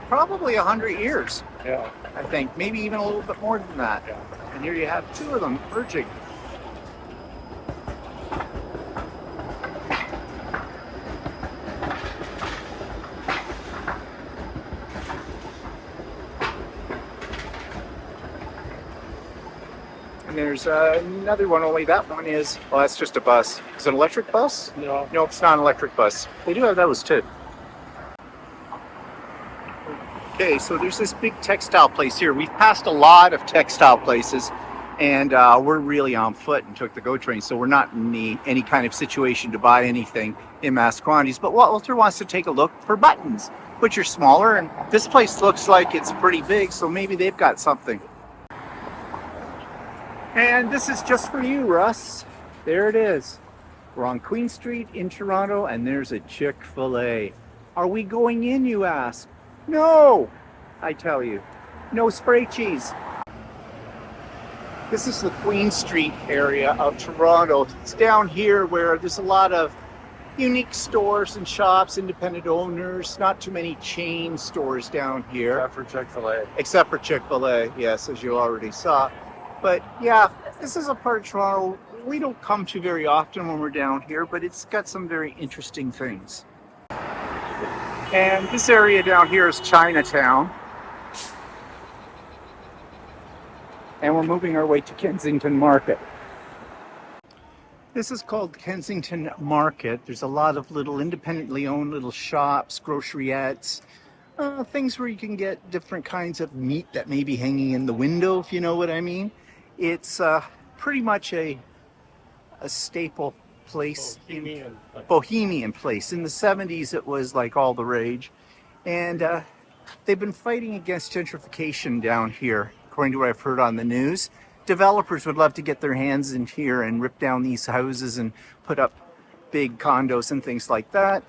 probably 100 years. Yeah. I think, maybe even a little bit more than that. Yeah. And here you have two of them merging. And there's another one, only that one is, well, that's just a bus. Is it an electric bus? No. No, it's not an electric bus. They do have those too. Okay, so there's this big textile place here. We've passed a lot of textile places, and we're really on foot and took the GO train, so we're not in any kind of situation to buy anything in mass quantities. But Walter wants to take a look for buttons, which are smaller, and this place looks like it's pretty big, so maybe they've got something. And this is just for you, Russ. There it is. We're on Queen Street in Toronto, and there's a Chick-fil-A. Are we going in, you ask? No, I tell you. No spray cheese. This is the Queen Street area of Toronto. It's down here where there's a lot of unique stores and shops, independent owners, not too many chain stores down here. Except for Chick-fil-A. Except for Chick-fil-A, yes, as you already saw. But yeah, this is a part of Toronto we don't come to very often when we're down here, but it's got some very interesting things. And this area down here is Chinatown. And we're moving our way to Kensington Market. This is called Kensington Market. There's a lot of little independently owned little shops, groceriettes, things where you can get different kinds of meat that may be hanging in the window, if you know what I mean. It's pretty much a staple place, bohemian place. In the 70s, it was like all the rage. And they've been fighting against gentrification down here, according to what I've heard on the news. Developers would love to get their hands in here and rip down these houses and put up big condos and things like that,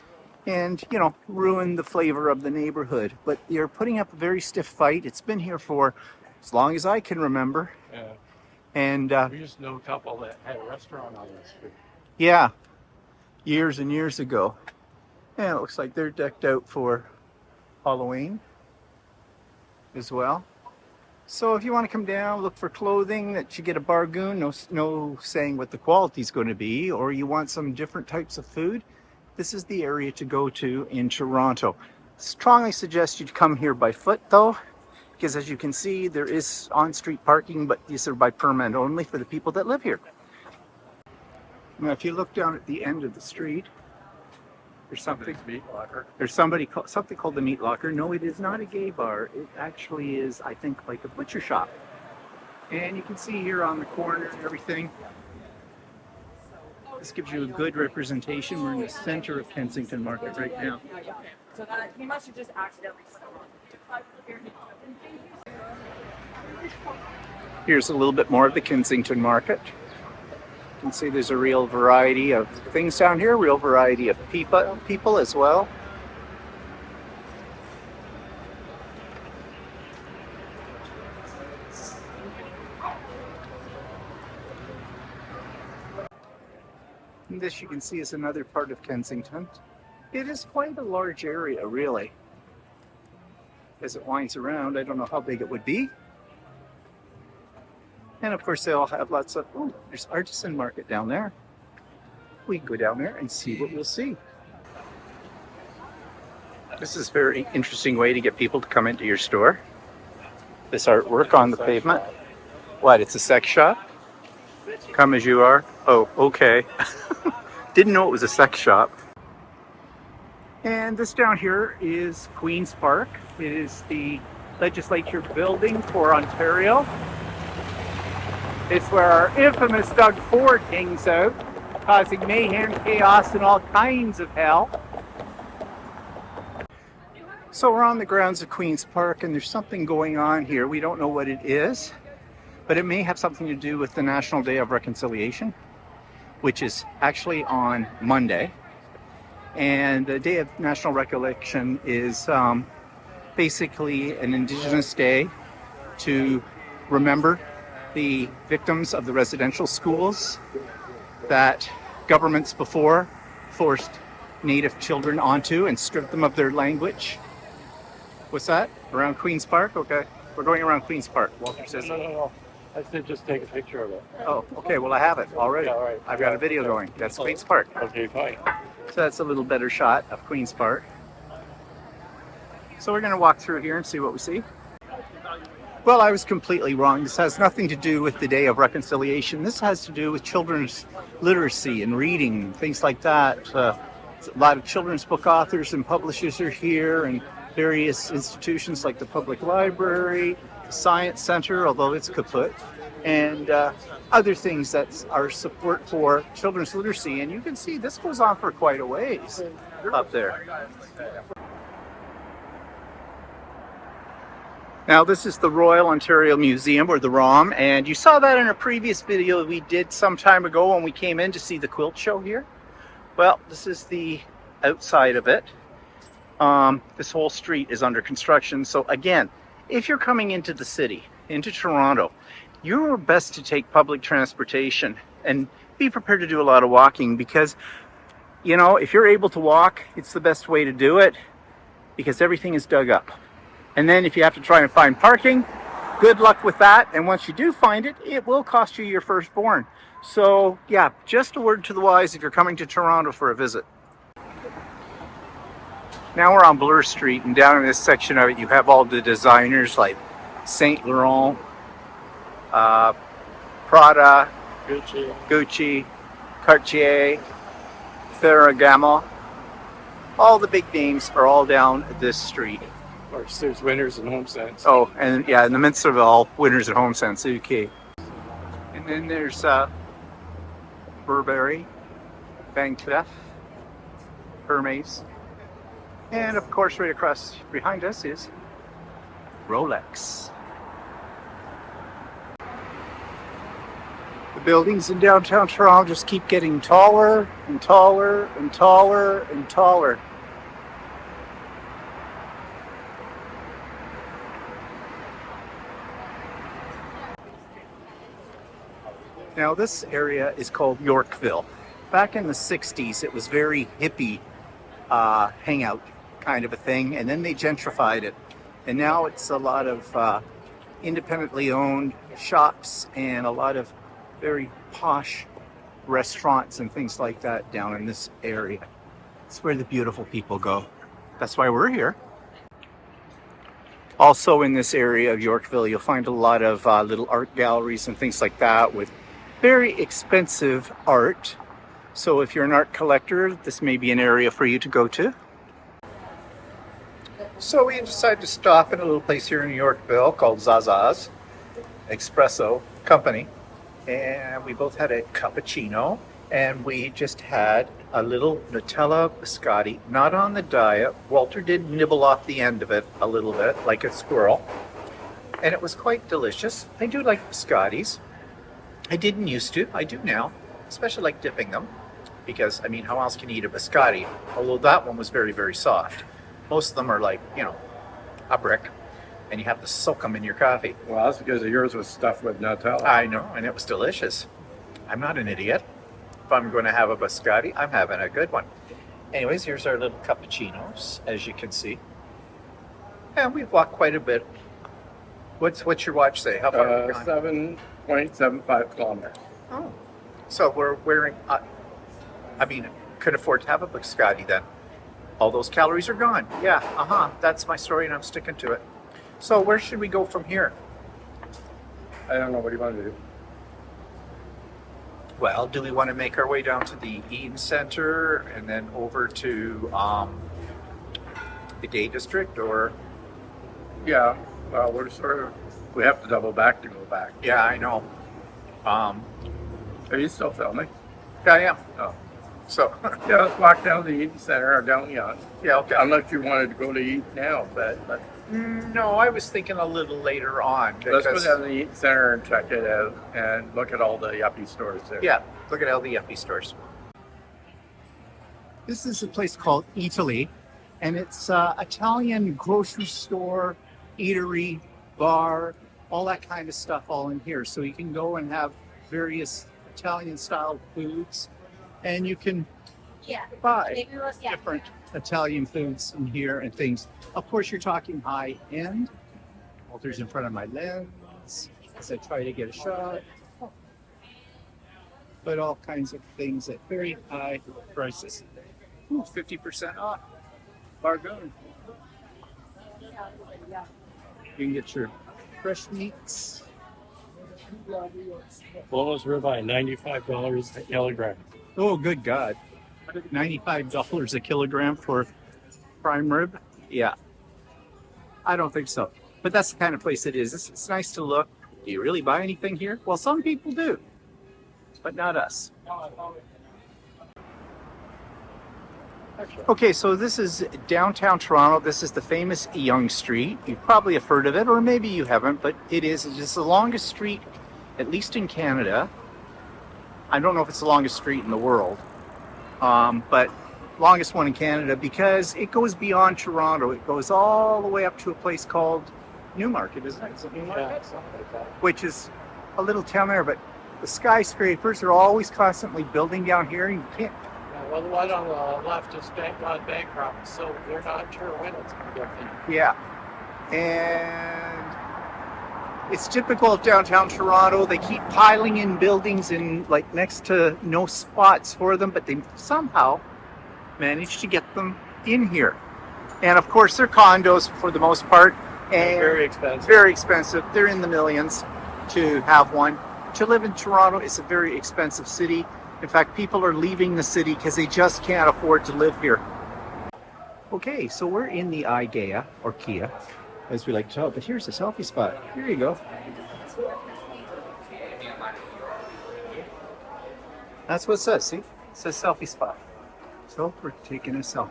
and ruin the flavor of the neighborhood. But they're putting up a very stiff fight. It's been here for as long as I can remember. Yeah. And We just know a couple that had a restaurant on the street. yeah, years and years ago. And it looks like they're decked out for Halloween as well. So if you want to come down, look for clothing that you get a bargain, no saying what the quality is going to be, or you want some different types of food, this is the area to go to in Toronto. Strongly suggest you come here by foot though, because as you can see, there is on-street parking, but these are by permit only for the people that live here. Now, if you look down at the end of the street, there's something. Meat locker. There's something called the Meat Locker. No, it is not a gay bar. It actually is, I think, like a butcher shop. And you can see here on the corner and everything. This gives you a good representation. We're in the center of Kensington Market right now. So that he must have just accidentally. Here's a little bit more of the Kensington Market. You can see there's a real variety of things down here, real variety of people as well. And this you can see is another part of Kensington. It is quite a large area, really. As it winds around, I don't know how big it would be. And of course, they all have lots of, there's artisan market down there. We can go down there and see what we'll see. This is a very interesting way to get people to come into your store. This artwork on the pavement. What, it's a sex shop? Come as you are? Oh, okay. Didn't know it was a sex shop. And this down here is Queen's Park. It is the legislature building for Ontario. It's where our infamous Doug Ford hangs out, causing mayhem, chaos, and all kinds of hell. So we're on the grounds of Queen's Park, and there's something going on here. We don't know what it is, but it may have something to do with the National Day of Reconciliation, which is actually on Monday. And the Day of National Recollection is basically an Indigenous day to remember the victims of the residential schools that governments before forced Native children onto and stripped them of their language. What's that? Around Queen's Park? Okay. We're going around Queen's Park. Walter says. No. I said just take a picture of it. Oh, okay. Well, I have it already. Yeah, all right. I've got a video going. That's Queen's Park. Okay, fine. So that's a little better shot of Queen's Park. So we're going to walk through here and see what we see. Well, I was completely wrong. This has nothing to do with the Day of Reconciliation. This has to do with children's literacy and reading, things like that. A lot of children's book authors and publishers are here, and various institutions like the Public Library, the Science Center, although it's kaput, and other things that are support for children's literacy. And you can see this goes on for quite a ways up there. Now this is the Royal Ontario Museum, or the ROM, and you saw that in a previous video we did some time ago when we came in to see the quilt show here. Well, this is the outside of it. This whole street is under construction, so again, if you're coming into the city, into Toronto, you're best to take public transportation and be prepared to do a lot of walking, because if you're able to walk, it's the best way to do it, because everything is dug up. And then if you have to try and find parking, good luck with that. And once you do find it, it will cost you your firstborn. So yeah, just a word to the wise if you're coming to Toronto for a visit. Now we're on Bloor Street, and down in this section of it, you have all the designers like Saint Laurent, Prada, Gucci. Gucci, Cartier, Ferragamo. All the big names are all down this street. Of course, there's Winners and Home Sense. Oh, and yeah, in the midst of it all, Winners at Home Sense, UK. And then there's Burberry, Van Cleef, Hermes, and of course right across behind us is Rolex. The buildings in downtown Toronto just keep getting taller and taller and taller and taller. Now this area is called Yorkville. Back in the 60s, it was very hippie hangout kind of a thing, and then they gentrified it. And now it's a lot of independently owned shops and a lot of very posh restaurants and things like that down in this area. It's where the beautiful people go. That's why we're here. Also in this area of Yorkville, you'll find a lot of little art galleries and things like that with very expensive art. So if you're an art collector, this may be an area for you to go to. So we decided to stop in a little place here in Yorkville called Zaza's Espresso Company. And we both had a cappuccino, and we just had a little Nutella biscotti, not on the diet. Walter did nibble off the end of it a little bit, like a squirrel. And it was quite delicious. I do like biscottis. I didn't used to, I do now, especially like dipping them, because I mean, how else can you eat a biscotti? Although that one was very, very soft. Most of them are like, you know, a brick, and you have to soak them in your coffee. Well, that's because yours was stuffed with Nutella. I know, and it was delicious. I'm not an idiot. If I'm going to have a biscotti, I'm having a good one. Anyways, here's our little cappuccinos, as you can see. And we've walked quite a bit. What's your watch say? How far have we gone? 7.75 kilometers. Oh, so we're wearing, I mean, could afford to have a biscotti then. All those calories are gone. Yeah, that's my story and I'm sticking to it. So where should we go from here? I don't know, what do you want to do? Well, do we want to make our way down to the Eaton Center and then over to the Day District, or? Yeah, well, we have to double back to go back. Yeah, I know. Are you still filming? Yeah, I am. Oh. So, Yeah, let's walk down to the Eaton Center, or down, yeah. yeah, okay. Unless you wanted to go to Eaton now, but No, I was thinking a little later on. let's go Because, down to the Eaton Center and check it out and look at all the yuppie stores there. yeah, look at all the yuppie stores. This is a place called Italy, and it's Italian grocery store, eatery, bar, all that kind of stuff all in here. So you can go and have various Italian style foods, and you can Yeah. buy Maybe let's, yeah. different Italian foods in here and things. Of course, you're talking high end. Walter's in front of my lens as I try to get a shot. But all kinds of things at very high prices. Ooh, 50% off. Bargain. You can get your fresh meats. Boneless ribeye, $95 a kilogram. Oh, good God. $95 a kilogram for prime rib? Yeah. I don't think so. But that's the kind of place it is. It's nice to look. Do you really buy anything here? Well, some people do, but not us. Okay, so this is downtown Toronto. This is the famous Yonge Street. You probably have heard of it, or maybe you haven't, but it's just the longest street, at least in Canada. I don't know if it's the longest street in the world, but longest one in Canada because it goes beyond Toronto. It goes all the way up to a place called Newmarket, isn't it? Is it Newmarket? Yeah, something like that. Which is a little town there, but the skyscrapers are always constantly building down here. And you can't. Yeah, well, the one on the left is gone bankrupt, so they're not sure when it's going to get finished. Yeah, and it's typical of downtown Toronto. They keep piling in buildings in like next to no spots for them, but they somehow manage to get them in here. And of course, they're condos for the most part, and Very expensive. very expensive. They're in the millions to have one. To live in Toronto is a very expensive city, In fact, people are leaving the city because they just can't afford to live here. Okay, so we're in the IGEA, or Kia, as we like to call it, but here's a selfie spot. Here you go. That's what it says, see? It says selfie spot. So we're taking a selfie.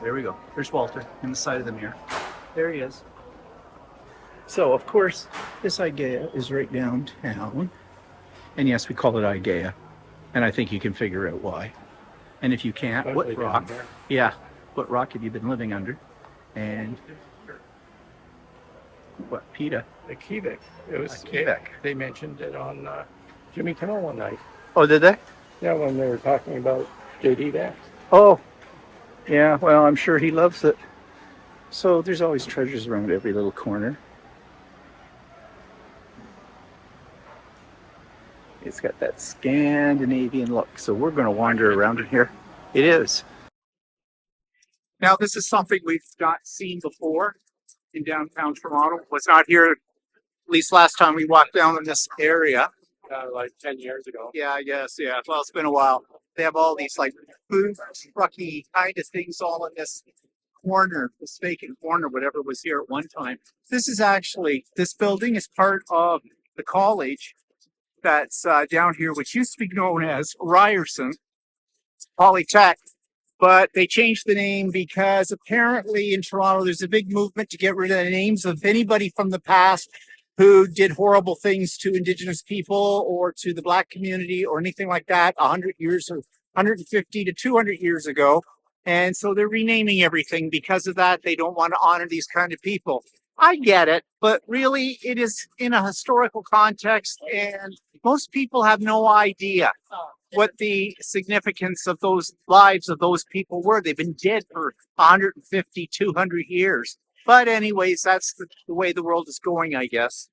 There we go. There's Walter in the side of the mirror. There he is. So, of course, this IGEA is right downtown. And yes, we call it IGEA. And I think you can figure out why. And if you can't, what rock? Yeah, what rock have you been living under? And what, PETA? The Quebec. It was Quebec. They mentioned it on Jimmy Kimmel one night. Oh, did they? Yeah, when they were talking about JD Vance. Oh, yeah, well, I'm sure he loves it. So there's always treasures around every little corner. It's got that Scandinavian look. So we're going to wander around in here. It is. Now, this is something we've not seen before in downtown Toronto. Was not here, at least last time we walked down in this area. Like 10 years ago. Yeah, I guess. Yeah. Well, it's been a while. They have all these like food trucky kind of things all in this corner, this vacant corner, whatever was here at one time. This is actually, this building is part of the college that's down here, which used to be known as Ryerson Polytech. But they changed the name because apparently in Toronto, there's a big movement to get rid of the names of anybody from the past who did horrible things to Indigenous people or to the Black community or anything like that 100 years or 150 to 200 years ago. And so they're renaming everything because of that. They don't want to honor these kind of people. I get it, but really it is in a historical context and most people have no idea what the significance of those lives of those people were. They've been dead for 150, 200 years. But anyways, that's the way the world is going, I guess.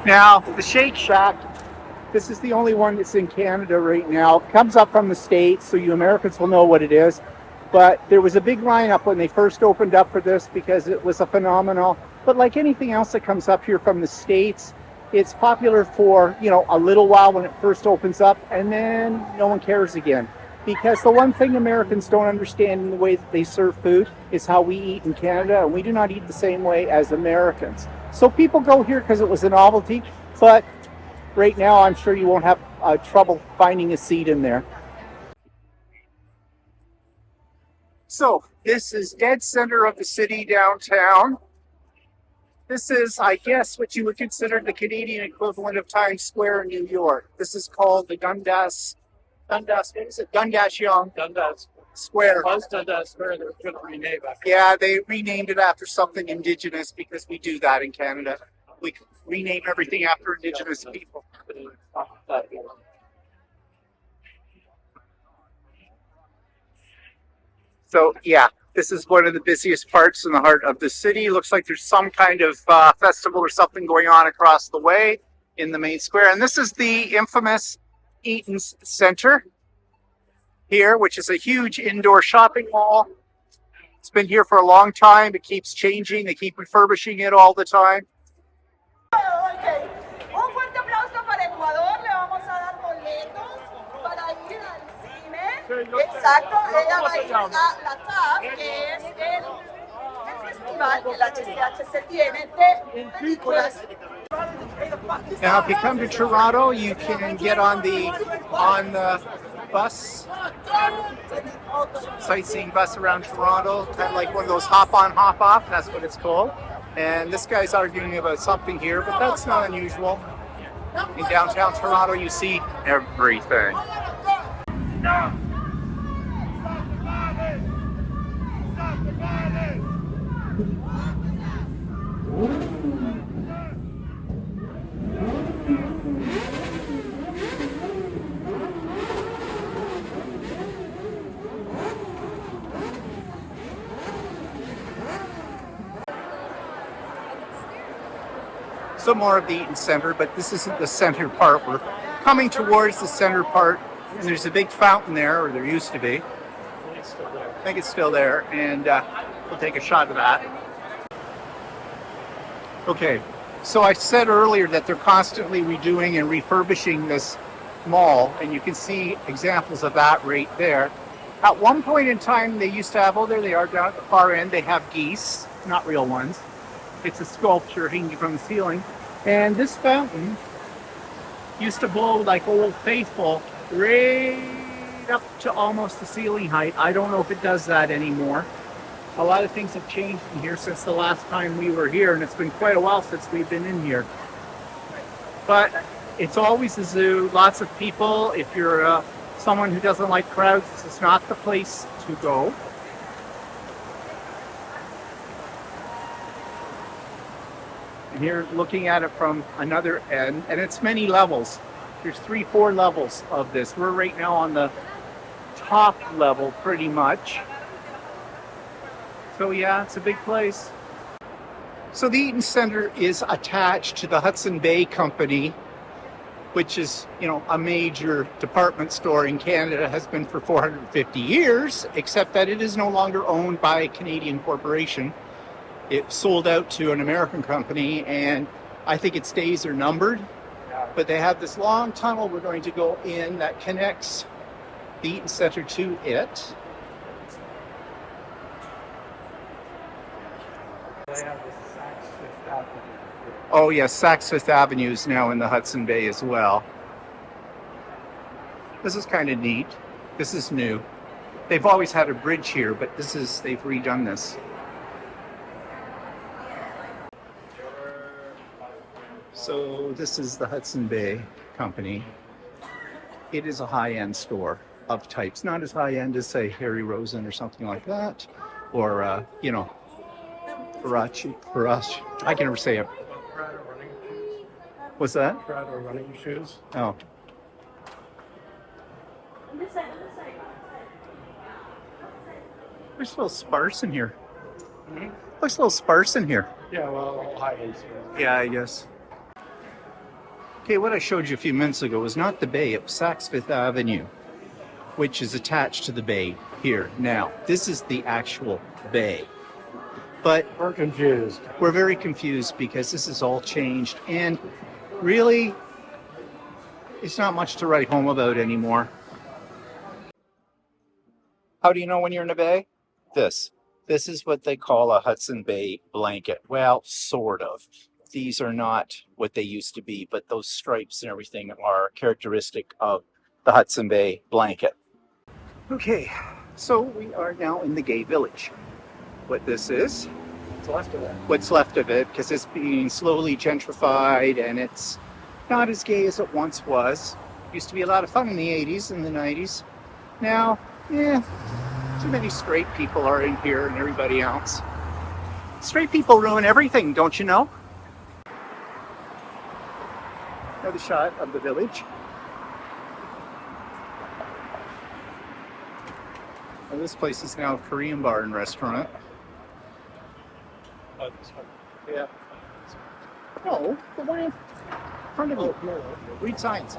Now, the Shake Shack, this is the only one that's in Canada right now. It comes up from the States, so you Americans will know what it is. But there was a big lineup when they first opened up for this because it was a phenomenal. But like anything else that comes up here from the States, it's popular for, a little while when it first opens up, and then no one cares again. Because the one thing Americans don't understand in the way that they serve food is how we eat in Canada, and we do not eat the same way as Americans. So people go here because it was a novelty, but right now I'm sure you won't have trouble finding a seat in there. So this is dead center of the city downtown. This is, I guess, what you would consider the Canadian equivalent of Times Square in New York. This is called the Dundas, what is it? Dundas Young Dundas Square. It was Dundas Square. They were going to rename it. Yeah, they renamed it after something Indigenous because we do that in Canada. We rename everything after Indigenous people. So, yeah, this is one of the busiest parts in the heart of the city. Looks like there's some kind of festival or something going on across the way in the main square. And this is the infamous Eaton's Center here, which is a huge indoor shopping mall. It's been here for a long time. It keeps changing. They keep refurbishing it all the time. Ok. Un fuerte aplauso para Ecuador. Le vamos a dar boletos para ir al cine. Exacto. Ella va a ir a la TAF, que es el festival que la HCHC tiene de películas. Now, if you come to Toronto, you can get on the bus, sightseeing bus around Toronto, kind of like one of those hop-on, hop-off. That's what it's called. And this guy's arguing about something here, but that's not unusual. In downtown Toronto, you see everything. Some more of the Eaton Center, but this isn't the center part. We're coming towards the center part, and there's a big fountain there, or there used to be. I think it's still there, and we'll take a shot of that. Okay, so I said earlier that they're constantly redoing and refurbishing this mall, and you can see examples of that right there. At one point in time, they used to have, oh, there they are down at the far end, they have geese, not real ones. It's a sculpture hanging from the ceiling. And this fountain used to blow like Old Faithful right up to almost the ceiling height. I don't know if it does that anymore. A lot of things have changed in here since the last time we were here, and it's been quite a while since we've been in here. But it's always a zoo, lots of people. If you're someone who doesn't like crowds, this is not the place to go. And here, looking at it from another end, and it's many levels. There's 3-4 levels of this. We're right now on the top level, pretty much. So yeah, it's a big place. So the Eaton Center is attached to the Hudson Bay Company, which is, you know, a major department store in Canada, has been for 450 years, except that it is no longer owned by a Canadian corporation. It sold out to an American company, and I think its days are numbered. But they have this long tunnel we're going to go in that connects the Eaton Center to it. They have the Saks Fifth Avenue. Oh yes, Saks Fifth Avenue is now in the Hudson Bay as well. This is kind of neat. This is new. They've always had a bridge here, but they've redone this. So this is the Hudson Bay Company. It is a high-end store of types, not as high-end as, say, Harry Rosen or something like that, or you know, Farachi. I can never say it. Prada running shoes. What's that? Prada running shoes. Oh. Looks a little sparse in here. Mm-hmm. Looks a little sparse in here. Yeah, well, high-end stores. Yeah, I guess. Okay, what I showed you a few minutes ago was not the bay, it was Saks Fifth Avenue, which is attached to the bay here. Now, this is the actual bay. But We're confused. we're very confused because this is all changed, and really, it's not much to write home about anymore. How do you know when you're in a bay? This. This is what they call a Hudson Bay blanket. Well, sort of. These are not what they used to be, but those stripes and everything are characteristic of the Hudson Bay blanket. Okay, so we are now in the gay village. What this is, What's left of it? what's left of it, because it's being slowly gentrified and it's not as gay as it once was. Used to be a lot of fun in the 80s and the 90s. Now, too many straight people are in here and everybody else. Straight people ruin everything, don't you know? Another shot of the village. And this place is now a Korean bar and restaurant. Oh, this one. Yeah. No, the one in front of you. Oh, no. Read signs.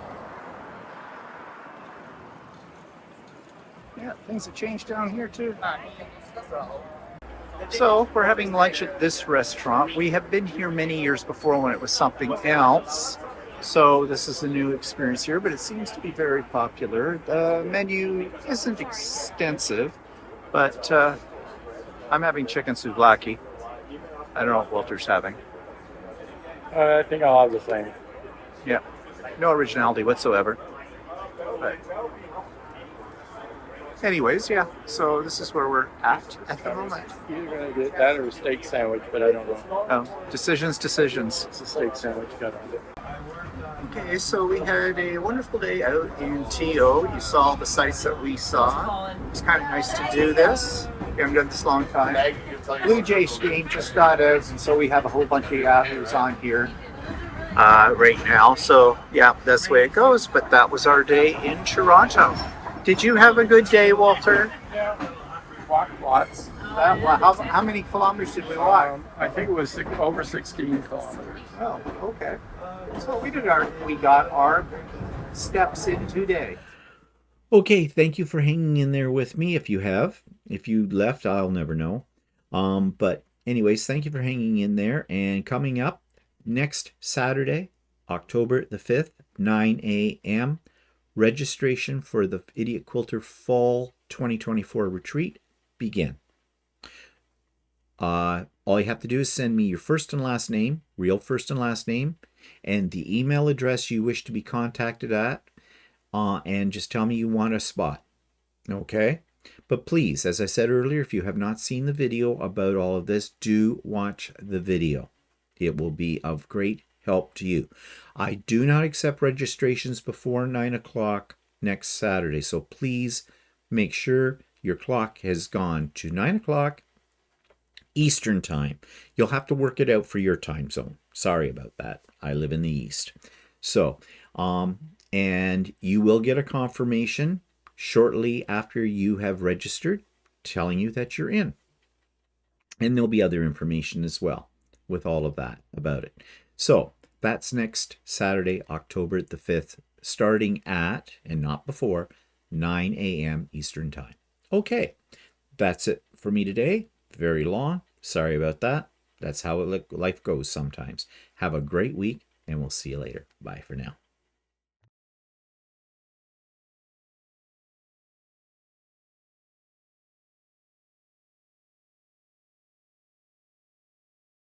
Yeah, things have changed down here too. So we're having lunch at this restaurant. We have been here many years before when it was something else. So this is a new experience here, but it seems to be very popular. The menu isn't extensive, but I'm having chicken souvlaki. I don't know what Quilter's having. I think I'll have the same. Yeah, no originality whatsoever. But anyways, yeah, so this is where we're at the moment. Either gonna get that or a steak sandwich, but I don't know. Oh, decisions. It's a steak sandwich got on it. Okay, so we had a wonderful day out in TO. You saw the sights that we saw. It's kind of nice to do this. We haven't done this a long time. Blue Jays game just got out, and so we have a whole bunch of Yahoos on here right now. So yeah, that's the way it goes. But that was our day in Toronto. Did you have a good day, Walter? Yeah, walked lots. How many kilometers did we walk? I think it was over 16 kilometers. Oh, okay. So we got our steps in today. Okay, thank you for hanging in there with me if you have. If you left, I'll never know. But anyways, thank you for hanging in there. And coming up next Saturday, October the 5th, 9 a.m., registration for the Idiot Quilter Fall 2024 retreat begin. All you have to do is send me your first and last name, real first and last name, and the email address you wish to be contacted at, and just tell me you want a spot. Okay? But please, as I said earlier, if you have not seen the video about all of this, do watch the video. It will be of great help to you. I do not accept registrations before 9 o'clock next Saturday, so please make sure your clock has gone to 9 o'clock Eastern time. You'll have to work it out for your time zone. Sorry about that. I live in the East. So, and you will get a confirmation shortly after you have registered telling you that you're in. And there'll be other information as well with all of that about it. So that's next Saturday, October the 5th, starting at, and not before, 9 a.m. Eastern time. Okay, that's it for me today. Very long. Sorry about that. That's how life goes sometimes. Have a great week, and we'll see you later. Bye for now.